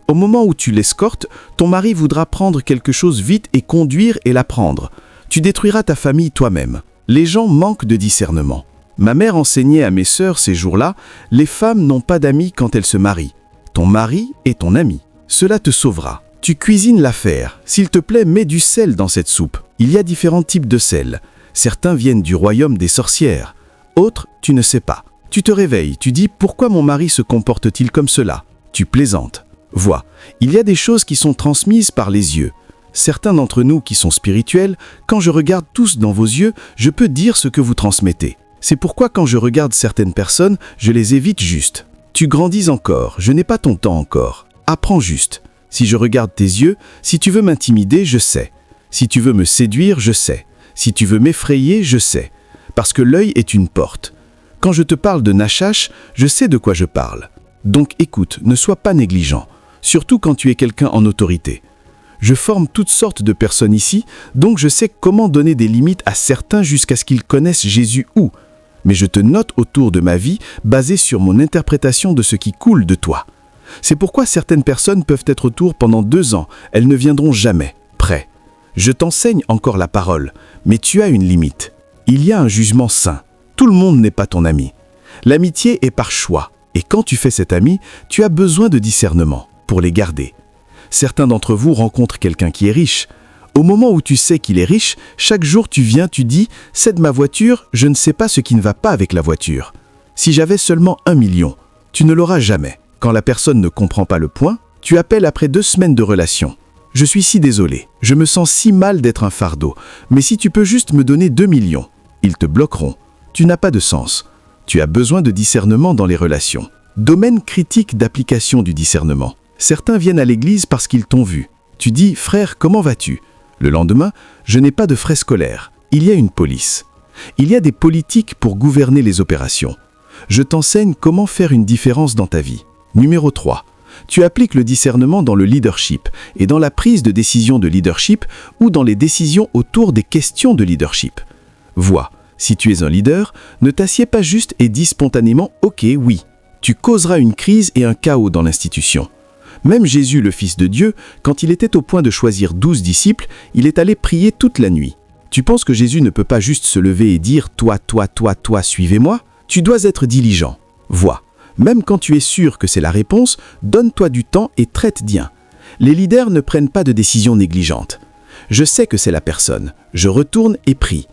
Au moment où tu l'escortes, ton mari voudra prendre quelque chose vite et conduire et la prendre. Tu détruiras ta famille toi-même. Les gens manquent de discernement. Ma mère enseignait à mes sœurs ces jours-là, les femmes n'ont pas d'amis quand elles se marient. Ton mari est ton ami. Cela te sauvera. Tu cuisines l'affaire. S'il te plaît, mets du sel dans cette soupe. Il y a différents types de sel. Certains viennent du royaume des sorcières. Autres, tu ne sais pas. Tu te réveilles, tu dis « Pourquoi mon mari se comporte-t-il comme cela ?» Tu plaisantes. Vois, il y a des choses qui sont transmises par les yeux. Certains d'entre nous qui sont spirituels, quand je regarde tous dans vos yeux, je peux dire ce que vous transmettez. C'est pourquoi quand je regarde certaines personnes, je les évite juste. Tu grandis encore, je n'ai pas ton temps encore. Apprends juste. Si je regarde tes yeux, si tu veux m'intimider, je sais. Si tu veux me séduire, je sais. Si tu veux m'effrayer, je sais. Parce que l'œil est une porte. Quand je te parle de Nachash, je sais de quoi je parle. Donc écoute, ne sois pas négligent. Surtout quand tu es quelqu'un en autorité. Je forme toutes sortes de personnes ici, donc je sais comment donner des limites à certains jusqu'à ce qu'ils connaissent Jésus où. Mais je te note autour de ma vie, basée sur mon interprétation de ce qui coule de toi. C'est pourquoi certaines personnes peuvent être autour pendant 2 ans, elles ne viendront jamais. Prêt. Je t'enseigne encore la parole, mais tu as une limite. Il y a un jugement saint. Tout le monde n'est pas ton ami. L'amitié est par choix, et quand tu fais cet ami, tu as besoin de discernement pour les garder. Certains d'entre vous rencontrent quelqu'un qui est riche. Au moment où tu sais qu'il est riche, chaque jour tu viens, tu dis « Cède ma voiture, je ne sais pas ce qui ne va pas avec la voiture. Si j'avais seulement 1 million, tu ne l'auras jamais. » Quand la personne ne comprend pas le point, tu appelles après 2 semaines de relation. « Je suis si désolé, je me sens si mal d'être un fardeau, mais si tu peux juste me donner 2 millions, ils te bloqueront. Tu n'as pas de sens. Tu as besoin de discernement dans les relations. » Domaine critique d'application du discernement. Certains viennent à l'église parce qu'ils t'ont vu. Tu dis « Frère, comment vas-tu » Le lendemain, « Je n'ai pas de frais scolaires. Il y a une police. Il y a des politiques pour gouverner les opérations. Je t'enseigne comment faire une différence dans ta vie. Numéro 3. Tu appliques le discernement dans le leadership et dans la prise de décision de leadership ou dans les décisions autour des questions de leadership. Vois, si tu es un leader, ne t'assieds pas juste et dis spontanément « Ok, oui ». Tu causeras une crise et un chaos dans l'institution. Même Jésus, le Fils de Dieu, quand il était au point de choisir 12 disciples, il est allé prier toute la nuit. Tu penses que Jésus ne peut pas juste se lever et dire « Toi, suivez-moi » Tu dois être diligent. Vois, même quand tu es sûr que c'est la réponse, donne-toi du temps et traite bien. Les leaders ne prennent pas de décisions négligentes. Je sais que c'est la personne. Je retourne et prie.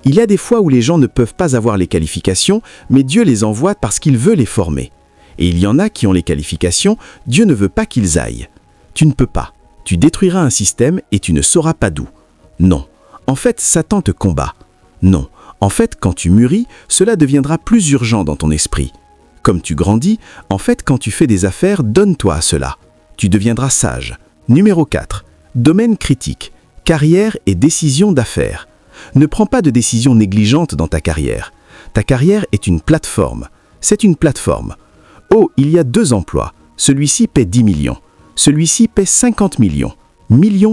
Il y a des fois où les gens ne peuvent pas avoir les qualifications, mais Dieu les envoie parce qu'il veut les former. Et il y en a qui ont les qualifications, Dieu ne veut pas qu'ils aillent. Tu ne peux pas. Tu détruiras un système et tu ne sauras pas d'où. Non. En fait, Satan te combat. Non. En fait, quand tu mûris, cela deviendra plus urgent dans ton esprit. Comme tu grandis, en fait, quand tu fais des affaires, donne-toi à cela. Tu deviendras sage. Numéro 4. Domaine critique. Carrière et décision d'affaires. Ne prends pas de décisions négligentes dans ta carrière. Ta carrière est une plateforme. C'est une plateforme. Oh, il y a 2 emplois. Celui-ci paie 10 millions. Celui-ci paie 50 millions.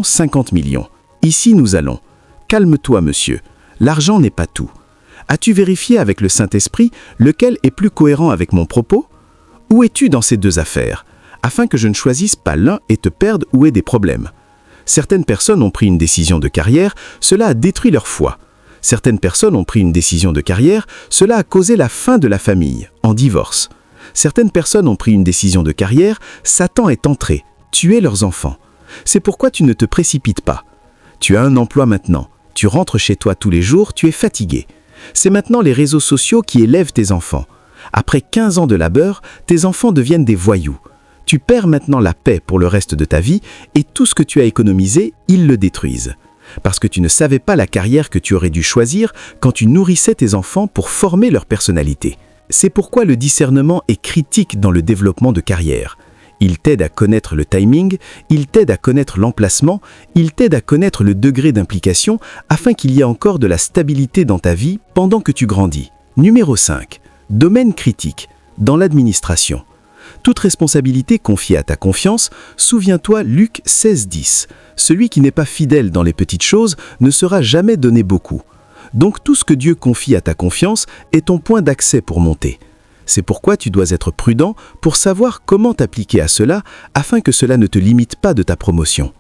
50 millions. Ici, nous allons. Calme-toi, monsieur. L'argent n'est pas tout. As-tu vérifié avec le Saint-Esprit lequel est plus cohérent avec mon propos? Où es-tu dans ces 2 affaires? Afin que je ne choisisse pas l'un et te perde ou ait des problèmes. Certaines personnes ont pris une décision de carrière, cela a détruit leur foi. Certaines personnes ont pris une décision de carrière, cela a causé la fin de la famille, en divorce. Certaines personnes ont pris une décision de carrière, Satan est entré, tué leurs enfants. C'est pourquoi tu ne te précipites pas. Tu as un emploi maintenant, tu rentres chez toi tous les jours, tu es fatigué. C'est maintenant les réseaux sociaux qui élèvent tes enfants. Après 15 ans de labeur, tes enfants deviennent des voyous. Tu perds maintenant la paix pour le reste de ta vie et tout ce que tu as économisé, ils le détruisent. Parce que tu ne savais pas la carrière que tu aurais dû choisir quand tu nourrissais tes enfants pour former leur personnalité. C'est pourquoi le discernement est critique dans le développement de carrière. Il t'aide à connaître le timing, il t'aide à connaître l'emplacement, il t'aide à connaître le degré d'implication afin qu'il y ait encore de la stabilité dans ta vie pendant que tu grandis. Numéro 5. Domaine critique. Dans l'administration. Toute responsabilité confiée à ta confiance, souviens-toi Luc 16:10. Celui qui n'est pas fidèle dans les petites choses ne sera jamais donné beaucoup. Donc tout ce que Dieu confie à ta confiance est ton point d'accès pour monter. C'est pourquoi tu dois être prudent pour savoir comment t'appliquer à cela afin que cela ne te limite pas de ta promotion.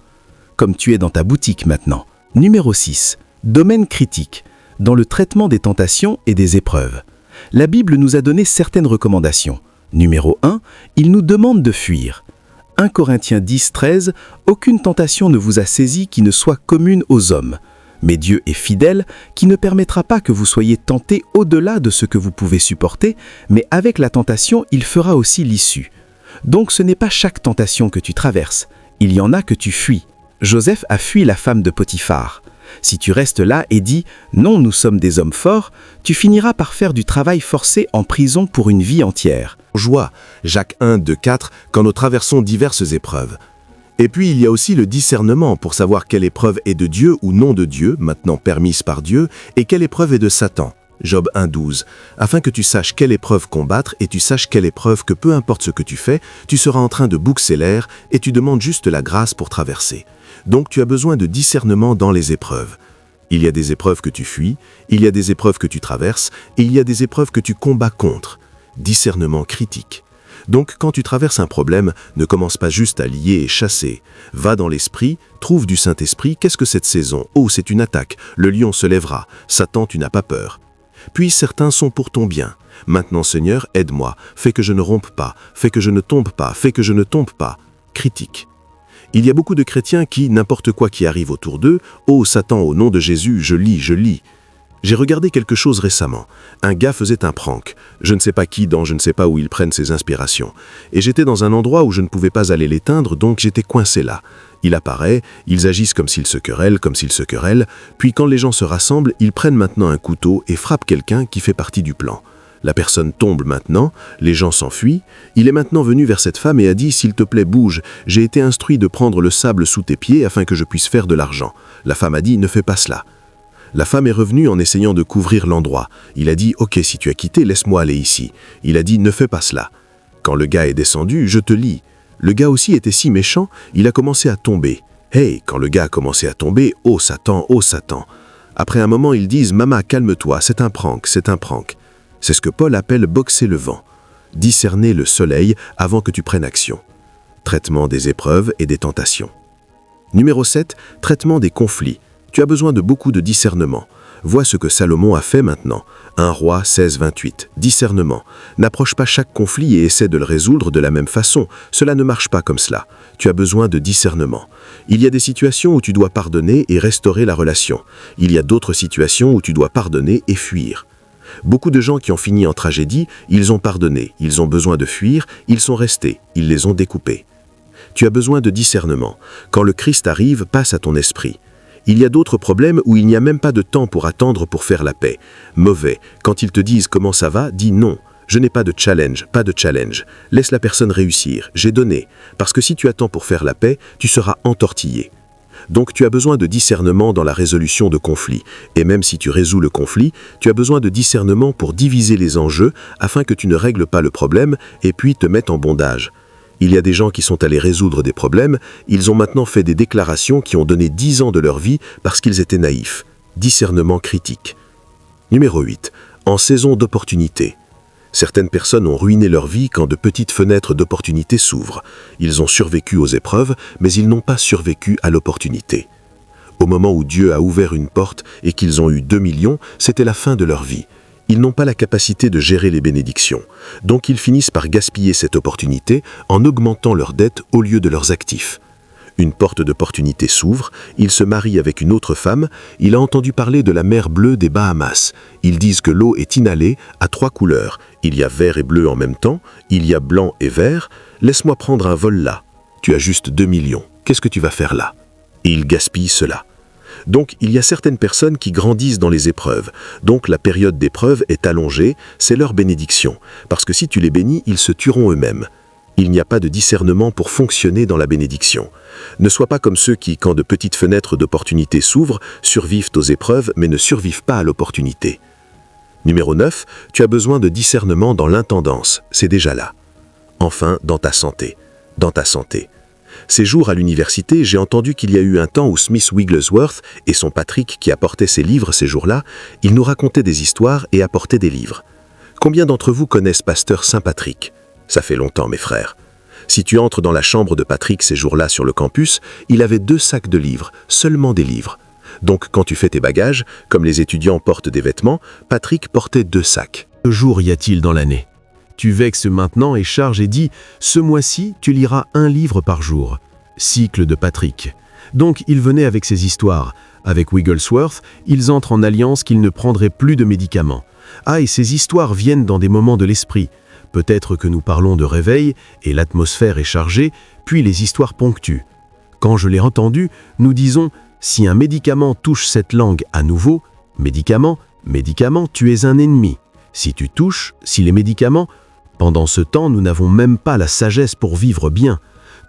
Comme tu es dans ta boutique maintenant. Numéro 6. Domaine critique. Dans le traitement des tentations et des épreuves. La Bible nous a donné certaines recommandations. Numéro 1, il nous demande de fuir. 1 Corinthiens 10:13, aucune tentation ne vous a saisi qui ne soit commune aux hommes. Mais Dieu est fidèle, qui ne permettra pas que vous soyez tentés au-delà de ce que vous pouvez supporter, mais avec la tentation, il fera aussi l'issue. Donc ce n'est pas chaque tentation que tu traverses, il y en a que tu fuis. Joseph a fui la femme de Potiphar. Si tu restes là et dis « Non, nous sommes des hommes forts », tu finiras par faire du travail forcé en prison pour une vie entière. Joie, Jacques 1, 2, 4, quand nous traversons diverses épreuves. Et puis il y a aussi le discernement pour savoir quelle épreuve est de Dieu ou non de Dieu, maintenant permise par Dieu, et quelle épreuve est de Satan. Job 1, 12, afin que tu saches quelle épreuve combattre et tu saches quelle épreuve que peu importe ce que tu fais, tu seras en train de bouxer l'air et tu demandes juste la grâce pour traverser. Donc tu as besoin de discernement dans les épreuves. Il y a des épreuves que tu fuis, il y a des épreuves que tu traverses et il y a des épreuves que tu combats contre. Discernement critique. Donc quand tu traverses un problème, ne commence pas juste à lier et chasser. Va dans l'esprit, trouve du Saint-Esprit, qu'est-ce que cette saison? Oh, c'est une attaque, le lion se lèvera, Satan, tu n'as pas peur. Puis certains sont pour ton bien. Maintenant Seigneur, aide-moi, fais que je ne rompe pas, fais que je ne tombe pas, fais que je ne tombe pas. Critique. Il y a beaucoup de chrétiens qui, n'importe quoi qui arrive autour d'eux, « Oh Satan, au nom de Jésus, je lis. » J'ai regardé quelque chose récemment. Un gars faisait un prank. Je ne sais pas qui, je ne sais pas où ils prennent ses inspirations. Et j'étais dans un endroit où je ne pouvais pas aller l'éteindre, donc j'étais coincé là. Il apparaît, ils agissent comme s'ils se querellent, puis quand les gens se rassemblent, ils prennent maintenant un couteau et frappent quelqu'un qui fait partie du plan. La personne tombe maintenant, les gens s'enfuient. Il est maintenant venu vers cette femme et a dit « S'il te plaît, bouge, j'ai été instruit de prendre le sable sous tes pieds afin que je puisse faire de l'argent. » La femme a dit « Ne fais pas cela. » La femme est revenue en essayant de couvrir l'endroit. Il a dit « Ok, si tu as quitté, laisse-moi aller ici. » Il a dit « Ne fais pas cela. » Quand le gars est descendu, je te lis. Le gars aussi était si méchant, il a commencé à tomber. Hey, quand le gars a commencé à tomber, « Oh Satan, oh Satan. » Après un moment, ils disent « Maman, calme-toi, c'est un prank, c'est un prank. » C'est ce que Paul appelle boxer le vent. Discerner le soleil avant que tu prennes action. Traitement des épreuves et des tentations. Numéro 7, traitement des conflits. Tu as besoin de beaucoup de discernement. Vois ce que Salomon a fait maintenant. 1 Roi 16, 28. Discernement. N'approche pas chaque conflit et essaie de le résoudre de la même façon. Cela ne marche pas comme cela. Tu as besoin de discernement. Il y a des situations où tu dois pardonner et restaurer la relation. Il y a d'autres situations où tu dois pardonner et fuir. Beaucoup de gens qui ont fini en tragédie, ils ont pardonné, ils ont besoin de fuir, ils sont restés, ils les ont découpés. Tu as besoin de discernement. Quand le Christ arrive, passe à ton esprit. Il y a d'autres problèmes où il n'y a même pas de temps pour attendre pour faire la paix. Mauvais. Quand ils te disent comment ça va, dis non. Je n'ai pas de challenge, pas de challenge. Laisse la personne réussir. J'ai donné. Parce que si tu attends pour faire la paix, tu seras entortillé. Donc tu as besoin de discernement dans la résolution de conflits. Et même si tu résous le conflit, tu as besoin de discernement pour diviser les enjeux afin que tu ne règles pas le problème et puis te mettes en bondage. Il y a des gens qui sont allés résoudre des problèmes, ils ont maintenant fait des déclarations qui ont donné 10 ans de leur vie parce qu'ils étaient naïfs. Discernement critique. Numéro 8. En saison d'opportunité. Certaines personnes ont ruiné leur vie quand de petites fenêtres d'opportunité s'ouvrent. Ils ont survécu aux épreuves, mais ils n'ont pas survécu à l'opportunité. Au moment où Dieu a ouvert une porte et qu'ils ont eu 2 millions, c'était la fin de leur vie. Ils n'ont pas la capacité de gérer les bénédictions. Donc ils finissent par gaspiller cette opportunité en augmentant leurs dettes au lieu de leurs actifs. Une porte d'opportunité s'ouvre, il se marie avec une autre femme, il a entendu parler de la mer bleue des Bahamas. Ils disent que l'eau est inhalée à 3 couleurs. Il y a vert et bleu en même temps, il y a blanc et vert. Laisse-moi prendre un vol là. Tu as juste 2 millions. Qu'est-ce que tu vas faire là? Et il gaspille cela. Donc, il y a certaines personnes qui grandissent dans les épreuves. Donc, la période d'épreuve est allongée, c'est leur bénédiction. Parce que si tu les bénis, ils se tueront eux-mêmes. Il n'y a pas de discernement pour fonctionner dans la bénédiction. Ne sois pas comme ceux qui, quand de petites fenêtres d'opportunité s'ouvrent, survivent aux épreuves mais ne survivent pas à l'opportunité. Numéro 9, tu as besoin de discernement dans l'intendance, c'est déjà là. Enfin, dans ta santé. Dans ta santé. Ces jours à l'université, j'ai entendu qu'il y a eu un temps où Smith Wigglesworth et son Patrick qui apportaient ses livres ces jours-là, ils nous racontaient des histoires et apportaient des livres. Combien d'entre vous connaissent Pasteur Saint-Patrick? Ça fait longtemps, mes frères. Si tu entres dans la chambre de Patrick ces jours-là sur le campus, il avait 2 sacs de livres, seulement des livres. Donc quand tu fais tes bagages, comme les étudiants portent des vêtements, Patrick portait 2 sacs. Quel jour y a-t-il dans l'année? Tu vexes maintenant et charges et dis « Ce mois-ci, tu liras 1 livre par jour ». Cycle de Patrick. Donc il venait avec ses histoires. Avec Wigglesworth, ils entrent en alliance qu'ils ne prendraient plus de médicaments. Ah, et ces histoires viennent dans des moments de l'esprit. Peut-être que nous parlons de réveil et l'atmosphère est chargée, puis les histoires ponctuent. Quand je l'ai entendu, nous disons « Si un médicament touche cette langue à nouveau, médicament, tu es un ennemi. Si tu touches, si les médicaments... » Pendant ce temps, nous n'avons même pas la sagesse pour vivre bien.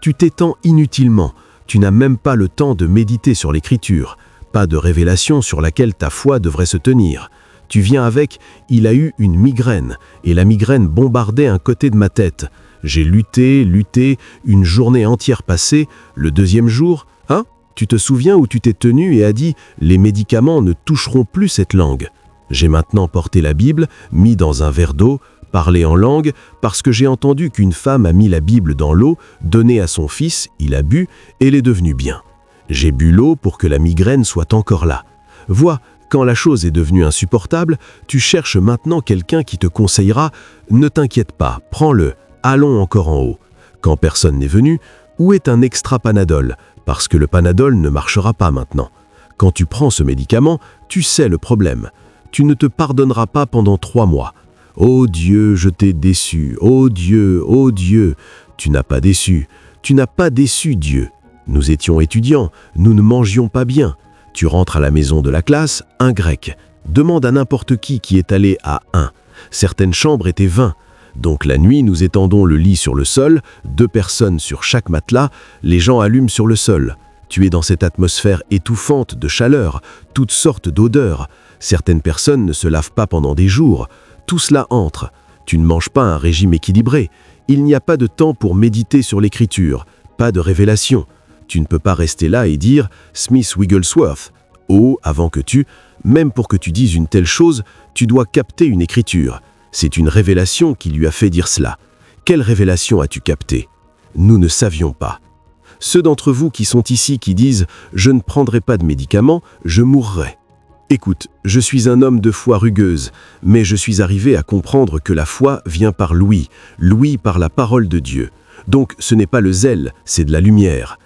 Tu t'étends inutilement, tu n'as même pas le temps de méditer sur l'écriture, pas de révélation sur laquelle ta foi devrait se tenir. Tu viens avec « il a eu une migraine » et la migraine bombardait un côté de ma tête. J'ai lutté, une journée entière passée, le 2e jour, hein? Tu te souviens où tu t'es tenu et as dit « les médicaments ne toucheront plus cette langue ». J'ai maintenant porté la Bible, mis dans un verre d'eau, parlé en langue, parce que j'ai entendu qu'une femme a mis la Bible dans l'eau, donné à son fils, il a bu, et elle est devenue bien. J'ai bu l'eau pour que la migraine soit encore là. Vois, quand la chose est devenue insupportable, tu cherches maintenant quelqu'un qui te conseillera « Ne t'inquiète pas, prends-le, allons encore en haut ». Quand personne n'est venu, où est un extra Panadol? Parce que le Panadol ne marchera pas maintenant. Quand tu prends ce médicament, tu sais le problème. Tu ne te pardonneras pas pendant 3 mois. Ô Dieu, je t'ai déçu. Ô Dieu, tu n'as pas déçu. Tu n'as pas déçu Dieu. Nous étions étudiants, nous ne mangions pas bien. Tu rentres à la maison de la classe, un grec. Demande à n'importe qui est allé à 1. Certaines chambres étaient 20. Donc la nuit, nous étendons le lit sur le sol, 2 personnes sur chaque matelas, les gens allument sur le sol. Tu es dans cette atmosphère étouffante de chaleur, toutes sortes d'odeurs. Certaines personnes ne se lavent pas pendant des jours. Tout cela entre. Tu ne manges pas un régime équilibré. Il n'y a pas de temps pour méditer sur l'écriture, pas de révélation. Tu ne peux pas rester là et dire « Smith Wigglesworth ». Oh, avant que même pour que tu dises une telle chose, tu dois capter une écriture. C'est une révélation qui lui a fait dire cela. Quelle révélation as-tu captée? Nous ne savions pas. Ceux d'entre vous qui sont ici qui disent « Je ne prendrai pas de médicaments, je mourrai ». Écoute, je suis un homme de foi rugueuse, mais je suis arrivé à comprendre que la foi vient par l'ouïe, l'ouïe par la parole de Dieu. Donc ce n'est pas le zèle, c'est de la lumière.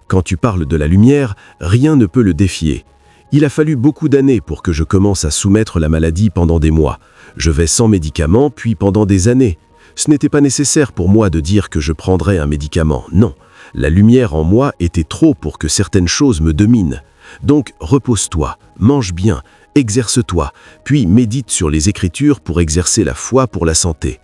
Quand tu parles de la lumière, rien ne peut le défier. Il a fallu beaucoup d'années pour que je commence à soumettre la maladie pendant des mois. Je vais sans médicaments, puis pendant des années. Ce n'était pas nécessaire pour moi de dire que je prendrais un médicament, non. La lumière en moi était trop pour que certaines choses me dominent. Donc repose-toi, mange bien, exerce-toi, puis médite sur les Écritures pour exercer la foi pour la santé.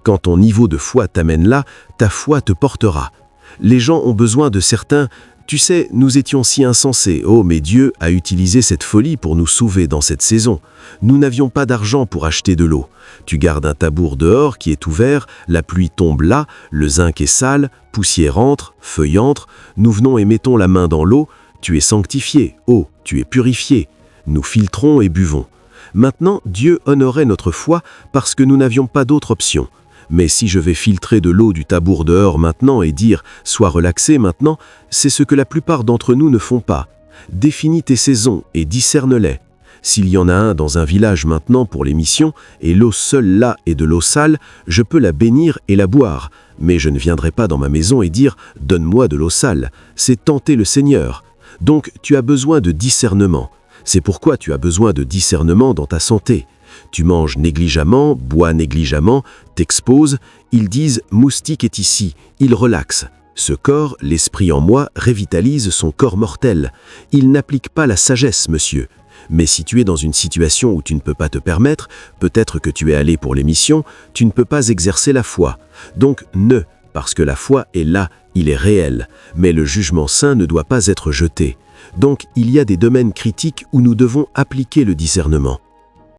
Quand ton niveau de foi t'amène là, ta foi te portera. Les gens ont besoin de certains... Tu sais, nous étions si insensés. Oh, mais Dieu a utilisé cette folie pour nous sauver dans cette saison. Nous n'avions pas d'argent pour acheter de l'eau. Tu gardes un tabour dehors qui est ouvert, la pluie tombe là, le zinc est sale, poussière entre, feuille entre, nous venons et mettons la main dans l'eau, tu es sanctifié, oh, tu es purifié. Nous filtrons et buvons. Maintenant, Dieu honorait notre foi parce que nous n'avions pas d'autre option. Mais si je vais filtrer de l'eau du tabour dehors maintenant et dire « sois relaxé maintenant », c'est ce que la plupart d'entre nous ne font pas. Définis tes saisons et discerne-les. S'il y en a un dans un village maintenant pour les missions, et l'eau seule là est de l'eau sale, je peux la bénir et la boire. Mais je ne viendrai pas dans ma maison et dire « donne-moi de l'eau sale ». C'est tenter le Seigneur. Donc tu as besoin de discernement. C'est pourquoi tu as besoin de discernement dans ta santé. Tu manges négligemment, bois négligemment, t'exposes, ils disent « moustique est ici », ils relaxent. Ce corps, l'esprit en moi, révitalise son corps mortel. Il n'applique pas la sagesse, monsieur. Mais si tu es dans une situation où tu ne peux pas te permettre, peut-être que tu es allé pour les missions, tu ne peux pas exercer la foi. Donc parce que la foi est là, il est réel. Mais le jugement saint ne doit pas être jeté. Donc il y a des domaines critiques où nous devons appliquer le discernement.